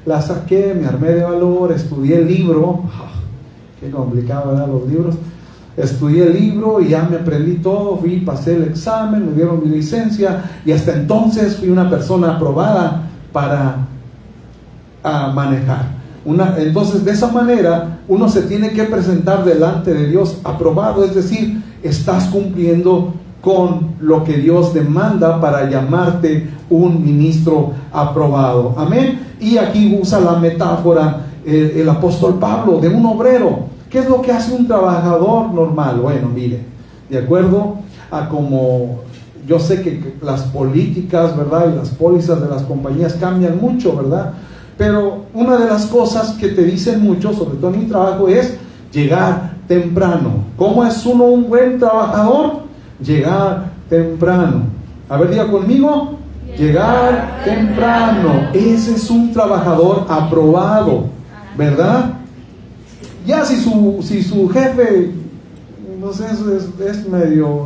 la saqué, me armé de valor, estudié el libro. Qué complicado, ¿verdad? Los libros. Estudié el libro y ya me aprendí todo, pasé el examen, me dieron mi licencia, y hasta entonces fui una persona aprobada para manejar. Entonces, de esa manera uno se tiene que presentar delante de Dios aprobado, es decir, estás cumpliendo con lo que Dios demanda para llamarte un ministro aprobado. Amén. Y aquí usa la metáfora el apóstol Pablo de un obrero. ¿Qué es lo que hace un trabajador normal? Bueno, mire, de acuerdo a como yo sé que las políticas, ¿verdad?, y las pólizas de las compañías cambian mucho, ¿verdad? Pero una de las cosas que te dicen mucho, sobre todo en mi trabajo, es llegar temprano. ¿Cómo es uno un buen trabajador? Llegar temprano. A ver, diga conmigo: llegar temprano. Ese es un trabajador aprobado, ¿verdad? Ya si su jefe, no sé, es medio,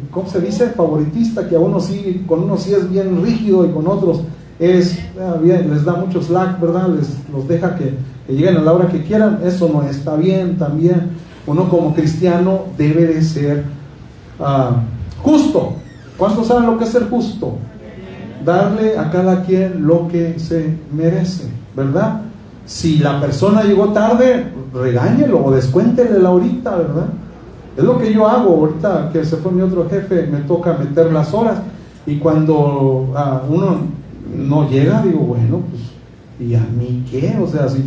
¿cómo se dice?, favoritista, que a uno sí, con unos sí es bien rígido y con otros es bien, les da mucho slack, ¿verdad? Los deja que lleguen a la hora que quieran. Eso no está bien también. Uno como cristiano debe de ser justo. ¿Cuántos saben lo que es ser justo? Darle a cada quien lo que se merece, ¿verdad? Si la persona llegó tarde, regáñelo o descuéntele la horita, ¿verdad? Es lo que yo hago. Ahorita que se fue mi otro jefe, me toca meter las horas, y cuando uno no llega, digo: bueno, pues, ¿y a mí qué? O sea, si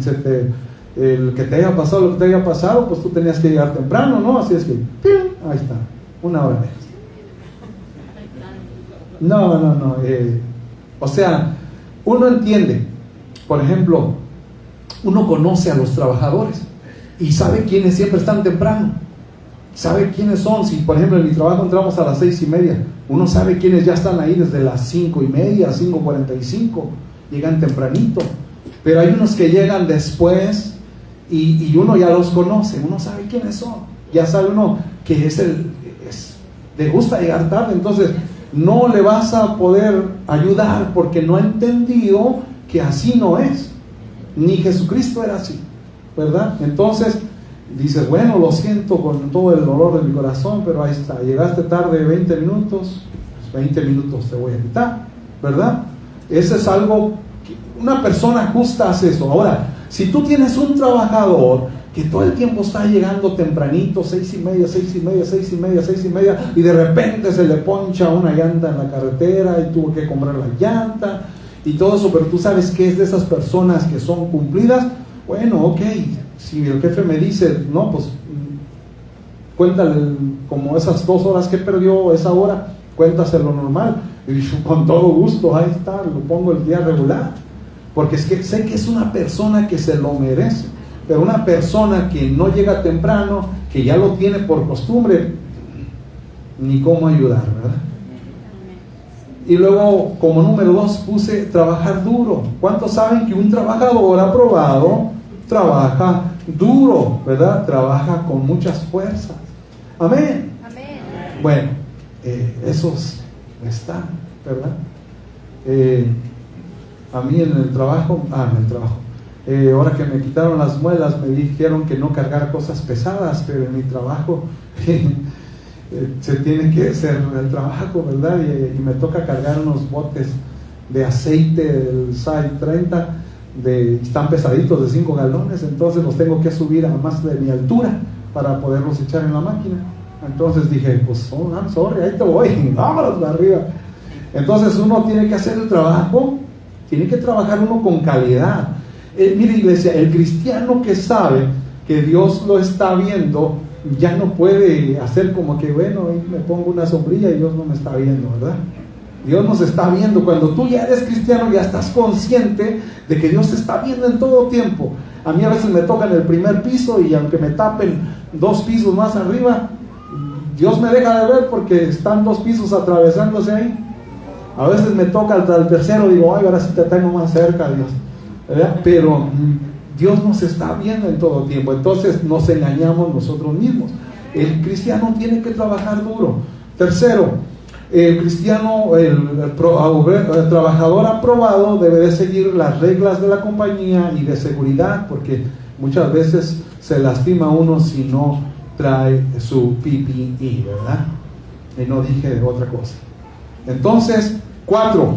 el que te haya pasado lo que te haya pasado, pues tú tenías que llegar temprano, ¿no? Así es que, ¡pim!, ahí está, una hora menos. No. O sea, uno entiende, por ejemplo, uno conoce a los trabajadores y sabe quiénes siempre están temprano, sabe quiénes son. Si por ejemplo en mi trabajo entramos a las 6:30, uno sabe quiénes ya están ahí desde las 5:30, 5:45, llegan tempranito. Pero hay unos que llegan después y uno ya los conoce, uno sabe quiénes son, ya sabe uno que le gusta llegar tarde, entonces no le vas a poder ayudar porque no ha entendido que así no es, ni Jesucristo era así, ¿verdad? Entonces dices, bueno, lo siento con todo el dolor de mi corazón, pero ahí está, llegaste tarde 20 minutos, pues 20 minutos te voy a quitar, ¿verdad? Eso es algo que una persona justa hace eso. Ahora, si tú tienes un trabajador que todo el tiempo está llegando tempranito, 6:30, 6:30, 6:30, 6:30, y de repente se le poncha una llanta en la carretera y tuvo que comprar la llanta y todo eso, pero tú sabes que es de esas personas que son cumplidas. Bueno, ok, si el jefe me dice, no, pues cuéntale como esas 2 horas que perdió, esa hora, cuéntaselo normal, y yo, con todo gusto, ahí está, lo pongo el día regular, porque es que sé que es una persona que se lo merece. Pero una persona que no llega temprano, que ya lo tiene por costumbre, ni cómo ayudar, ¿verdad? Y luego, como número 2, puse trabajar duro. ¿Cuántos saben que un trabajador aprobado trabaja duro, ¿verdad? Trabaja con muchas fuerzas. Amén. Amén. Bueno, esos están, ¿verdad? A mí en el trabajo, ahora que me quitaron las muelas, me dijeron que no cargar cosas pesadas, pero en mi trabajo se tiene que hacer el trabajo, ¿verdad? Y me toca cargar unos botes de aceite del SAI 30, están pesaditos, de 5 galones, entonces los tengo que subir a más de mi altura para poderlos echar en la máquina. Entonces dije, pues, I'm sorry, ahí te voy, vámonos para arriba. Entonces uno tiene que hacer el trabajo, tiene que trabajar uno con calidad. Mire, iglesia, el cristiano que sabe que Dios lo está viendo, ya no puede hacer como que, bueno, me pongo una sombrilla y Dios no me está viendo, ¿verdad? Dios nos está viendo. Cuando tú ya eres cristiano, ya estás consciente de que Dios te está viendo en todo tiempo. A mí a veces me toca en el primer piso y aunque me tapen 2 pisos más arriba, Dios me deja de ver porque están 2 pisos atravesándose ahí. A veces me toca hasta el tercero, digo, ay, ahora sí te tengo más cerca, Dios, ¿verdad? Pero Dios nos está viendo en todo tiempo, entonces nos engañamos nosotros mismos. El cristiano tiene que trabajar duro. Tercero, el cristiano, el trabajador aprobado debe de seguir las reglas de la compañía y de seguridad, porque muchas veces se lastima uno si no trae su PPE, ¿verdad? Y no dije otra cosa. Entonces, 4,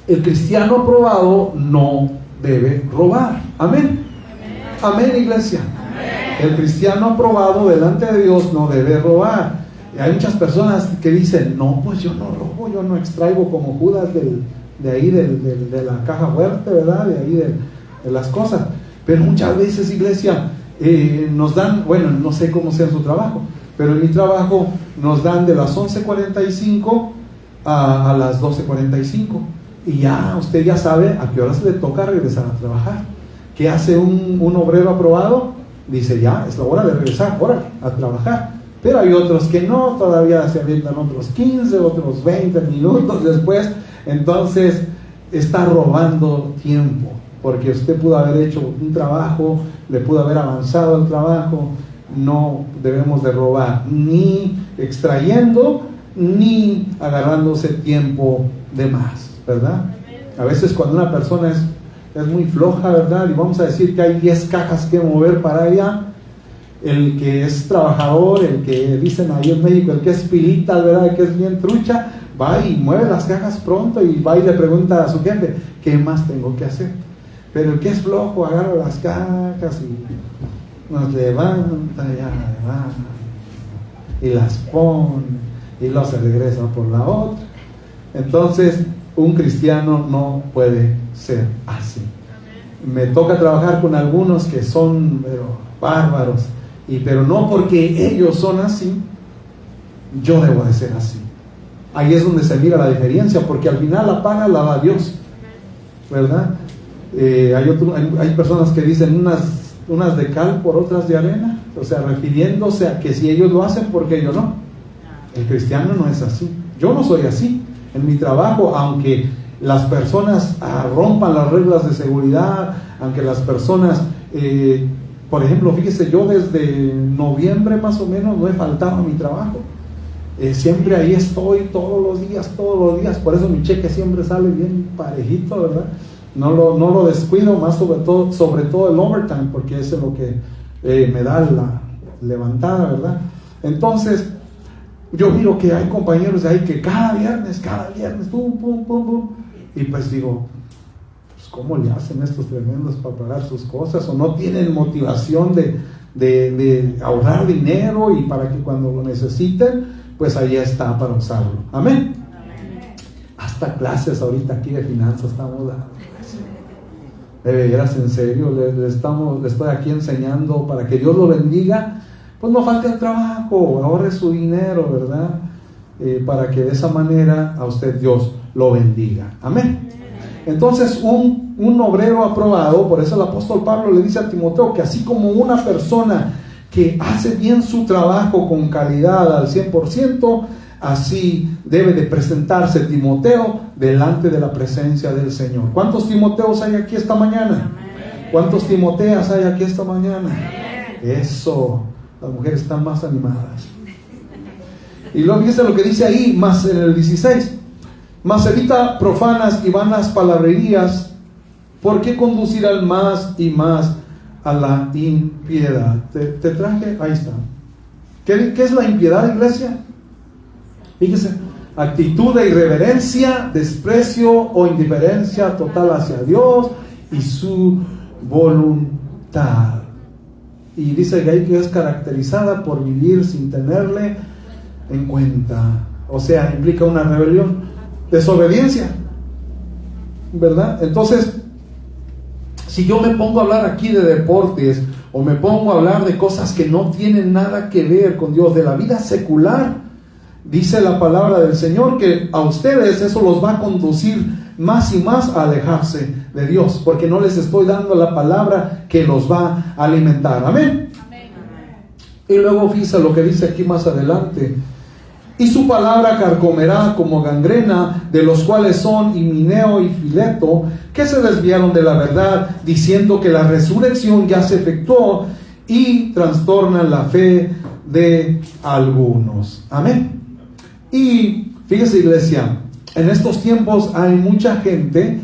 el cristiano aprobado no debe robar. Amén. Amén, iglesia. Amén. El cristiano aprobado delante de Dios no debe robar. Y hay muchas personas que dicen, no, pues yo no robo, yo no extraigo como Judas de ahí de la caja fuerte, ¿verdad? De ahí de las cosas. Pero muchas veces, iglesia, nos dan, bueno, no sé cómo sea su trabajo, pero en mi trabajo nos dan de las 11:45 a las 12:45 y ya usted ya sabe a qué horas le toca regresar a trabajar. ¿Qué hace un obrero aprobado? Dice, ya es la hora de regresar, órale, a trabajar. Pero hay otros que no, todavía se avientan otros 15, otros 20 minutos después. Entonces está robando tiempo, porque usted pudo haber hecho un trabajo, le pudo haber avanzado el trabajo. No debemos de robar, ni extrayendo, ni agarrándose tiempo de más, ¿verdad? A veces cuando una persona es muy floja, ¿verdad? Y vamos a decir que hay 10 cajas que mover para allá, el que es trabajador, el que dicen ahí en México, el que es pilita, ¿verdad? El que es bien trucha, va y mueve las cajas pronto y va y le pregunta a su jefe, ¿qué más tengo que hacer? Pero el que es flojo agarra las cajas y nos levanta y las pone y luego se regresa por la otra. Entonces un cristiano no puede ser así. Me toca trabajar con algunos que son bárbaros, pero no porque ellos son así yo debo de ser así. ahí es donde se mira la diferencia, porque al final la paga la da Dios, ¿verdad? Hay personas que dicen unas de cal por otras de arena, o sea, refiriéndose a que si ellos lo hacen, ¿por qué yo no? El cristiano no es así. Yo no soy así. En mi trabajo, aunque las personas rompan las reglas de seguridad, aunque las personas, por ejemplo, fíjese, yo desde noviembre más o menos no he faltado a mi trabajo. Siempre ahí estoy todos los días, por eso mi cheque siempre sale bien parejito, ¿verdad? No lo descuido, más sobre todo el overtime, porque eso es lo que me da la levantada, ¿verdad? Entonces, yo miro que hay compañeros de ahí que cada viernes, pum, pum, pum, pum, y pues digo, pues ¿cómo le hacen estos tremendos para pagar sus cosas? O no tienen motivación de ahorrar dinero y para que cuando lo necesiten, pues ahí está para usarlo. Amén. Hasta clases ahorita aquí de finanzas estamos dando. De veras, en serio, le estoy aquí enseñando para que Dios lo bendiga. Pues no falte el trabajo, ahorre su dinero, ¿verdad? Para que de esa manera a usted Dios lo bendiga. Amén. Entonces, un obrero aprobado, por eso el apóstol Pablo le dice a Timoteo que así como una persona que hace bien su trabajo con calidad al 100%, así debe de presentarse Timoteo delante de la presencia del Señor. ¿Cuántos Timoteos hay aquí esta mañana? ¿Cuántos Timoteas hay aquí esta mañana? Eso, las mujeres están más animadas. Y luego fíjese lo que dice ahí, más en el 16: mas evita profanas y vanas palabrerías, porque conducirán más y más a la impiedad. Te traje, ahí está. ¿Qué es la impiedad, iglesia? Fíjese, actitud de irreverencia, desprecio o indiferencia total hacia Dios y su voluntad. Y dice que ahí que es caracterizada por vivir sin tenerle en cuenta. O sea, implica una rebelión, desobediencia, ¿verdad? Entonces, si yo me pongo a hablar aquí de deportes o me pongo a hablar de cosas que no tienen nada que ver con Dios, de la vida secular, dice la palabra del Señor que a ustedes eso los va a conducir más y más a alejarse de Dios, porque no les estoy dando la palabra que los va a alimentar. Amén. Amén. Y luego fíjense lo que dice aquí más adelante: y su palabra carcomerá como gangrena, de los cuales son Himeneo y Fileto, que se desviaron de la verdad, diciendo que la resurrección ya se efectuó, y trastornan la fe de algunos. Amén. Y fíjese, iglesia, en estos tiempos hay mucha gente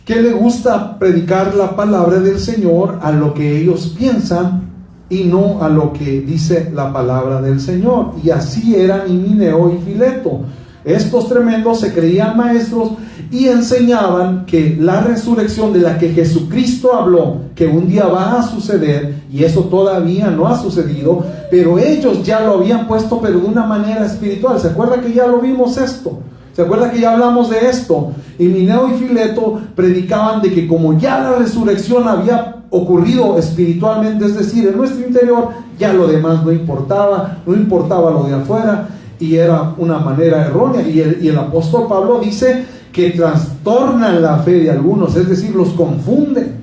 que le gusta predicar la palabra del Señor a lo que ellos piensan y no a lo que dice la palabra del Señor. Y así eran Himeneo y Fileto. Estos tremendos se creían maestros y enseñaban que la resurrección de la que Jesucristo habló, que un día va a suceder, y eso todavía no ha sucedido, pero ellos ya lo habían puesto, pero de una manera espiritual. ¿Se acuerda que ya lo vimos esto? ¿Se acuerda que ya hablamos de esto? Himeneo y Fileto predicaban de que como ya la resurrección había ocurrido espiritualmente, es decir, en nuestro interior, ya lo demás no importaba lo de afuera, y era una manera errónea. Y el apóstol Pablo dice que trastornan la fe de algunos, es decir, los confunden,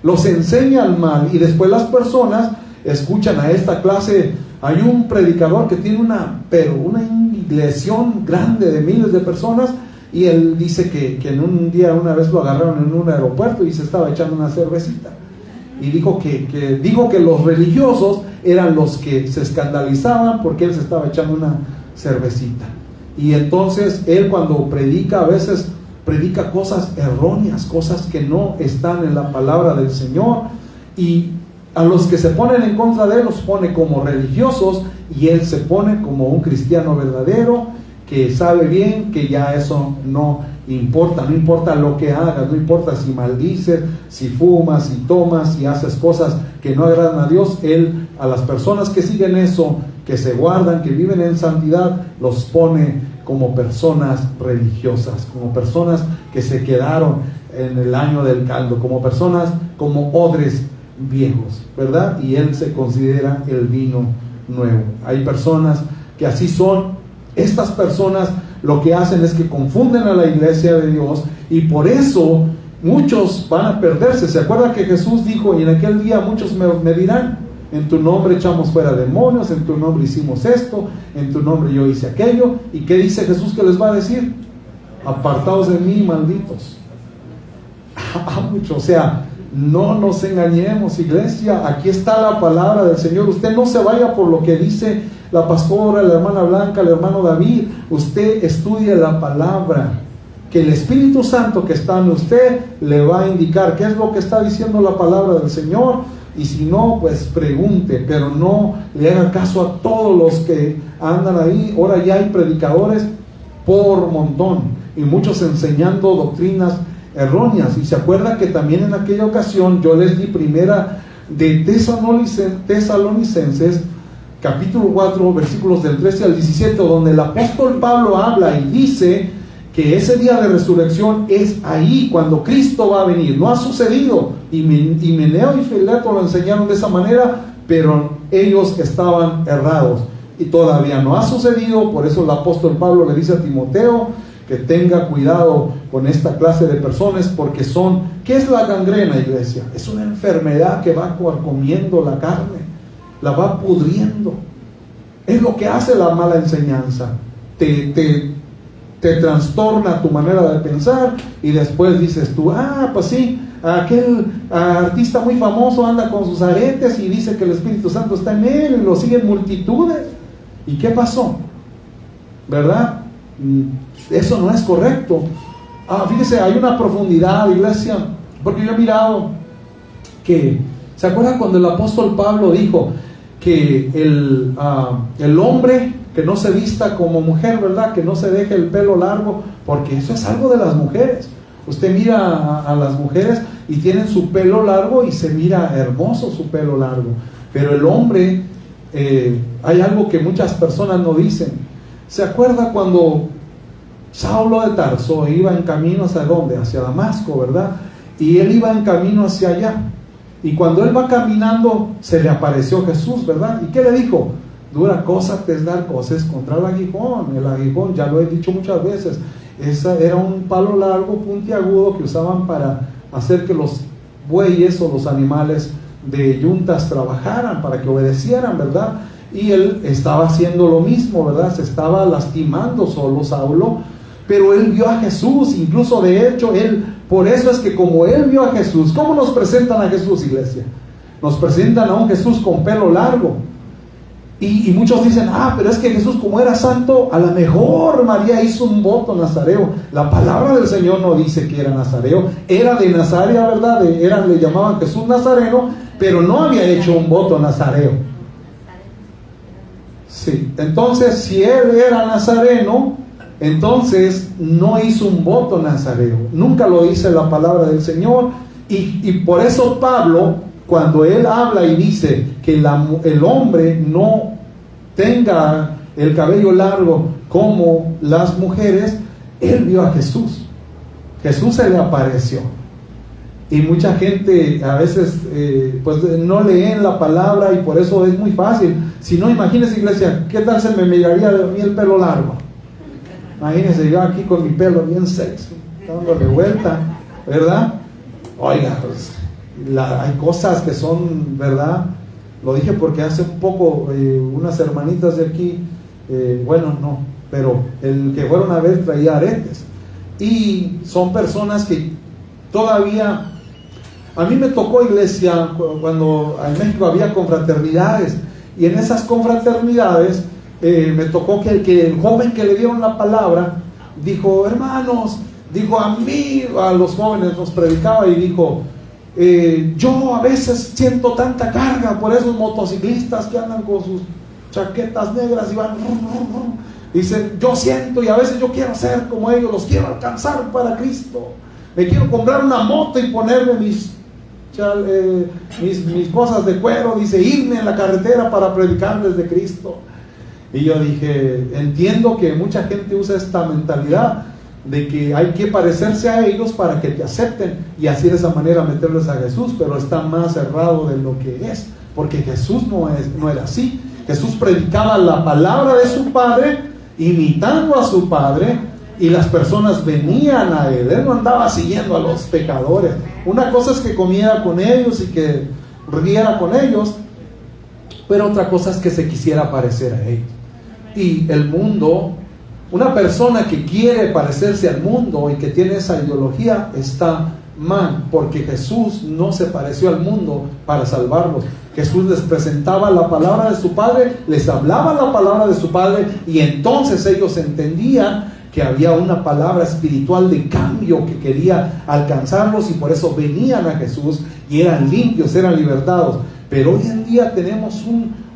los enseñan mal, y después las personas escuchan a esta clase. Hay un predicador que tiene una iglesión grande de miles de personas, y él dice que en un día, una vez lo agarraron en un aeropuerto y se estaba echando una cervecita, y dijo que los religiosos eran los que se escandalizaban porque él se estaba echando una cervecita. Y entonces él, cuando predica, a veces predica cosas erróneas, cosas que no están en la palabra del Señor, y a los que se ponen en contra de él los pone como religiosos, y él se pone como un cristiano verdadero que sabe bien que ya eso no importa lo que hagas, no importa si maldices, si fumas, si tomas, si haces cosas que no agradan a Dios. Él, a las personas que siguen eso, que se guardan, que viven en santidad, los pone como personas religiosas, como personas que se quedaron en el año del caldo, como personas, como odres viejos, ¿verdad? Y él se considera el vino nuevo. Hay personas que así son. Estas personas lo que hacen es que confunden a la iglesia de Dios, y por eso muchos van a perderse. ¿Se acuerdan que Jesús dijo, y en aquel día muchos me dirán, en tu nombre echamos fuera demonios, en tu nombre hicimos esto, en tu nombre yo hice aquello? ¿Y qué dice Jesús que les va a decir? Apartaos de mí, malditos. Mucho, o sea, no nos engañemos, iglesia. Aquí está la palabra del Señor. Usted no se vaya por lo que dice la pastora, la hermana Blanca, el hermano David. Usted estudie la palabra, que el Espíritu Santo que está en usted le va a indicar qué es lo que está diciendo la palabra del Señor. Y si no, pues pregunte, pero no le haga caso a todos los que andan ahí. Ahora ya hay predicadores por montón, y muchos enseñando doctrinas erróneas. Y se acuerda que también en aquella ocasión yo les di primera de Tesalonicenses capítulo 4 versículos del 13 al 17, donde el apóstol Pablo habla y dice que ese día de resurrección es ahí cuando Cristo va a venir. No ha sucedido, y Himeneo y Fileto lo enseñaron de esa manera, pero ellos estaban errados y todavía no ha sucedido. Por eso el apóstol Pablo le dice a Timoteo que tenga cuidado con esta clase de personas, porque son, ¿qué es la gangrena, iglesia? Es una enfermedad que va comiendo la carne, la va pudriendo. Es lo que hace la mala enseñanza. Te trastorna tu manera de pensar, y después dices tú, pues sí, aquel artista muy famoso anda con sus aretes y dice que el Espíritu Santo está en él, y lo siguen multitudes. ¿Y qué pasó? ¿Verdad? Eso no es correcto. Fíjese, hay una profundidad, iglesia, porque yo he mirado que, ¿se acuerdan cuando el apóstol Pablo dijo que el hombre que no se vista como mujer, ¿verdad? Que no se deje el pelo largo, porque eso es algo de las mujeres. Usted mira a las mujeres y tienen su pelo largo y se mira hermoso su pelo largo, pero el hombre, hay algo que muchas personas no dicen. ¿Se acuerda cuando Saulo de Tarso iba en camino hacia dónde? Hacia Damasco, ¿verdad? Y él iba en camino hacia allá, y cuando él va caminando se le apareció Jesús, ¿verdad? ¿Y qué le dijo? Dura cosa te es dar cosas contra el aguijón. El aguijón, ya lo he dicho muchas veces, era un palo largo, puntiagudo, que usaban para hacer que los bueyes o los animales de yuntas trabajaran, para que obedecieran, ¿verdad? Y él estaba haciendo lo mismo, ¿verdad? Se estaba lastimando solo Saulo, pero él vio a Jesús. Incluso de hecho, por eso es que como él vio a Jesús, ¿cómo nos presentan a Jesús, iglesia? Nos presentan a un Jesús con pelo largo. Y muchos dicen, pero es que Jesús, como era santo, a lo mejor María hizo un voto nazareo. La palabra del Señor no dice que era nazareo, era de Nazaria, ¿verdad? Le llamaban Jesús Nazareno, pero no había hecho un voto nazareo. Sí, entonces si él era nazareno, entonces no hizo un voto nazareo, nunca lo dice la palabra del Señor. Y por eso Pablo, cuando él habla y dice que el hombre no tenga el cabello largo como las mujeres, él vio a Jesús. Jesús se le apareció. Y mucha gente a veces pues no leen la palabra, y por eso es muy fácil. Si no, imagínense, iglesia, ¿qué tal se me miraría de mí el pelo largo? Imagínense yo aquí con mi pelo bien sexy, dándole vuelta, ¿verdad? Oiga, pues hay cosas que son, ¿verdad? Lo dije porque hace un poco unas hermanitas de aquí, pero el que fueron a ver traía aretes, y son personas que todavía, a mí me tocó, iglesia, cuando en México había confraternidades, y en esas confraternidades me tocó que el joven que le dieron la palabra dijo, hermanos, dijo a mí, a los jóvenes nos predicaba, y dijo, yo a veces siento tanta carga por esos motociclistas que andan con sus chaquetas negras y van, dice, yo siento, y a veces yo quiero ser como ellos, los quiero alcanzar para Cristo, me quiero comprar una moto y ponerme mis cosas de cuero, dice, irme en la carretera para predicarles de Cristo. Y yo dije, entiendo que mucha gente usa esta mentalidad de que hay que parecerse a ellos para que te acepten, y así de esa manera meterles a Jesús, pero está más errado de lo que es, porque Jesús no era así. Jesús predicaba la palabra de su Padre, imitando a su padre, y las personas venían a él. Él no andaba siguiendo a los pecadores. Una cosa es que comiera con ellos y que riera con ellos, pero otra cosa es que se quisiera parecer a ellos. Y el mundo, una persona que quiere parecerse al mundo y que tiene esa ideología, está mal, porque Jesús no se pareció al mundo para salvarlos. Jesús les presentaba la palabra de su Padre, les hablaba la palabra de su Padre, y entonces ellos entendían que había una palabra espiritual de cambio que quería alcanzarlos, y por eso venían a Jesús y eran limpios, eran libertados. Pero hoy en día tenemos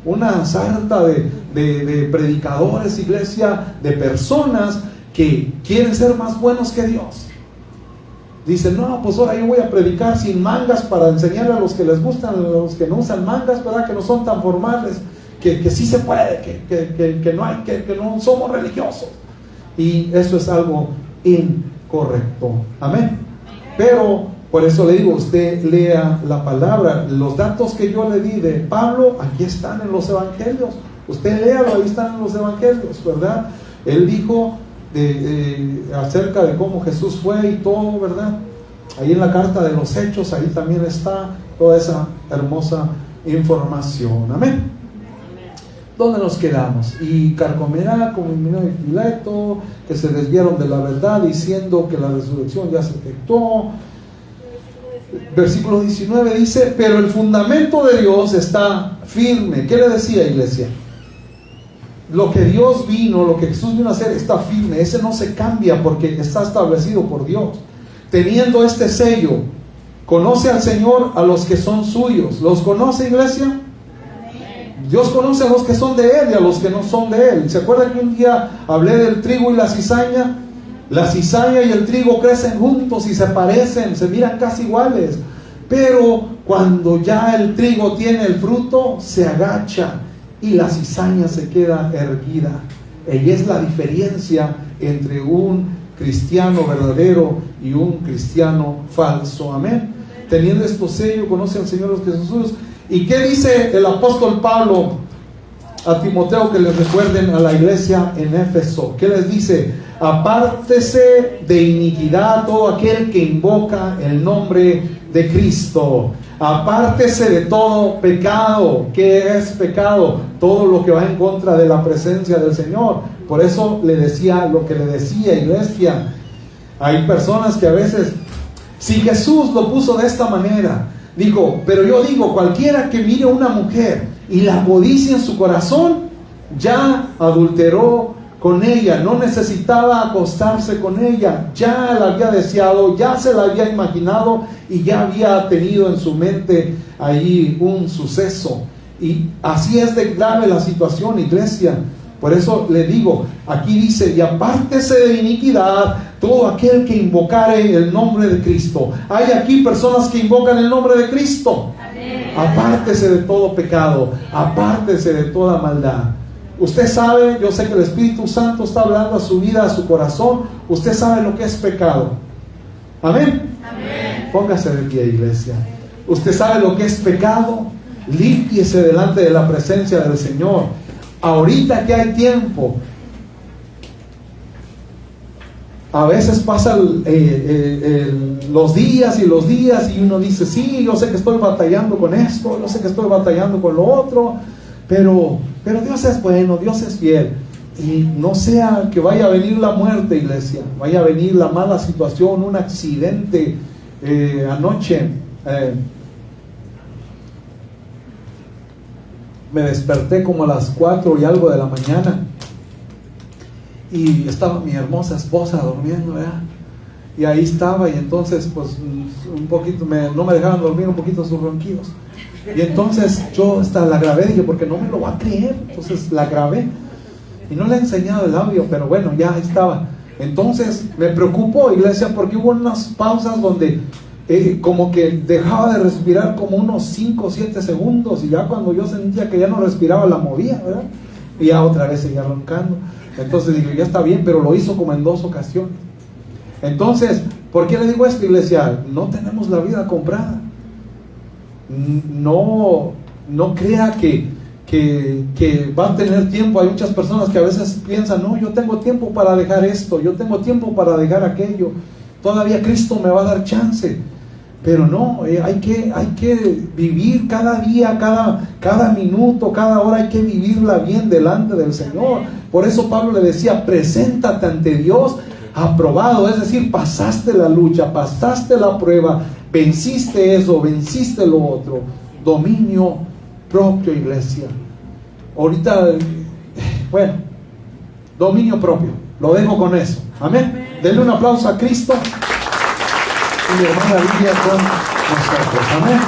una sarta de predicadores, iglesia, de personas que quieren ser más buenos que Dios. Dicen, no, pues ahora yo voy a predicar sin mangas para enseñarle a los que les gustan, a los que no usan mangas, ¿verdad? Que no son tan formales, que sí se puede, que no hay, que no somos religiosos. Y eso es algo incorrecto. Amén. Pero por eso le digo, usted lea la palabra. Los datos que yo le di de Pablo, aquí están en los evangelios. Usted léalo, ahí están en los evangelios, ¿verdad? Él dijo acerca de cómo Jesús fue y todo, ¿verdad? Ahí en la carta de los Hechos, ahí también está toda esa hermosa información. Amén. ¿Dónde nos quedamos? Y carcomerá como Himeneo y Fileto, que se desviaron de la verdad, diciendo que la resurrección ya se efectuó. Versículo 19 dice, pero el fundamento de Dios está firme. ¿Qué le decía, iglesia? Lo que Dios vino, lo que Jesús vino a hacer está firme. Ese no se cambia porque está establecido por Dios. Teniendo este sello, conoce al Señor a los que son suyos. ¿Los conoce, iglesia? Dios conoce a los que son de Él y a los que no son de Él. ¿Se acuerdan que un día hablé del trigo y la cizaña? La cizaña y el trigo crecen juntos y se parecen, se miran casi iguales. Pero cuando ya el trigo tiene el fruto, se agacha y la cizaña se queda erguida. Ella es la diferencia entre un cristiano verdadero y un cristiano falso. Amén. Teniendo estos sellos, conoce al Señor los que son suyos. ¿Y qué dice el apóstol Pablo a Timoteo que les recuerden a la iglesia en Éfeso? ¿Qué les dice? Apártese de iniquidad todo aquel que invoca el nombre de Cristo. Apártese de todo pecado. ¿Qué es pecado? Todo lo que va en contra de la presencia del Señor. Por eso le decía lo que le decía, iglesia. Hay personas que a veces, si Jesús lo puso de esta manera, dijo, pero yo digo, cualquiera que mire a una mujer y la codicia en su corazón, ya adulteró con ella, no necesitaba acostarse con ella, ya la había deseado, ya se la había imaginado y ya había tenido en su mente ahí un suceso. Y así es de grave la situación, iglesia. Por eso le digo, aquí dice, y apártese de iniquidad todo aquel que invocare el nombre de Cristo. Hay aquí personas que invocan el nombre de Cristo. Amén. Apártese de todo pecado, apártese de toda maldad. Usted sabe, yo sé que el Espíritu Santo está hablando a su vida, a su corazón. Usted sabe lo que es pecado. Amén. Amén. Póngase de pie, iglesia. Usted sabe lo que es pecado. Límpiese delante de la presencia del Señor. Ahorita que hay tiempo. A veces pasan los días y uno dice, sí, yo sé que estoy batallando con esto, yo sé que estoy batallando con lo otro, pero Dios es bueno, Dios es fiel. Y no sea que vaya a venir la muerte, iglesia, vaya a venir la mala situación, un accidente. Anoche me desperté como a las 4 y algo de la mañana y estaba mi hermosa esposa durmiendo, ¿verdad? Y ahí estaba, y entonces pues un poquito no me dejaban dormir, un poquito sus ronquidos, y entonces yo hasta la grabé, dije, porque no me lo va a creer. Entonces la grabé y no le he enseñado el audio, pero bueno, ya ahí estaba. Entonces me preocupó, iglesia, porque hubo unas pausas donde como que dejaba de respirar como unos 5 o 7 segundos, y ya cuando yo sentía que ya no respiraba la movía, ¿verdad? Y ya otra vez seguía roncando. Entonces digo, ya está bien, pero lo hizo como en 2 ocasiones. Entonces, ¿por qué le digo esto, iglesia? No tenemos la vida comprada. No crea que que va a tener tiempo. Hay muchas personas que a veces piensan, no, yo tengo tiempo para dejar esto, yo tengo tiempo para dejar aquello, todavía Cristo me va a dar chance. Pero no, hay que vivir cada día, cada minuto, cada hora, hay que vivirla bien delante del Señor. Por eso Pablo le decía, preséntate ante Dios aprobado, es decir, pasaste la lucha, pasaste la prueba, venciste eso, venciste lo otro. Dominio propio, iglesia. Ahorita, bueno, dominio propio, lo dejo con eso. Amén. Denle un aplauso a Cristo y mi hermana Lidia con nosotros. Amén.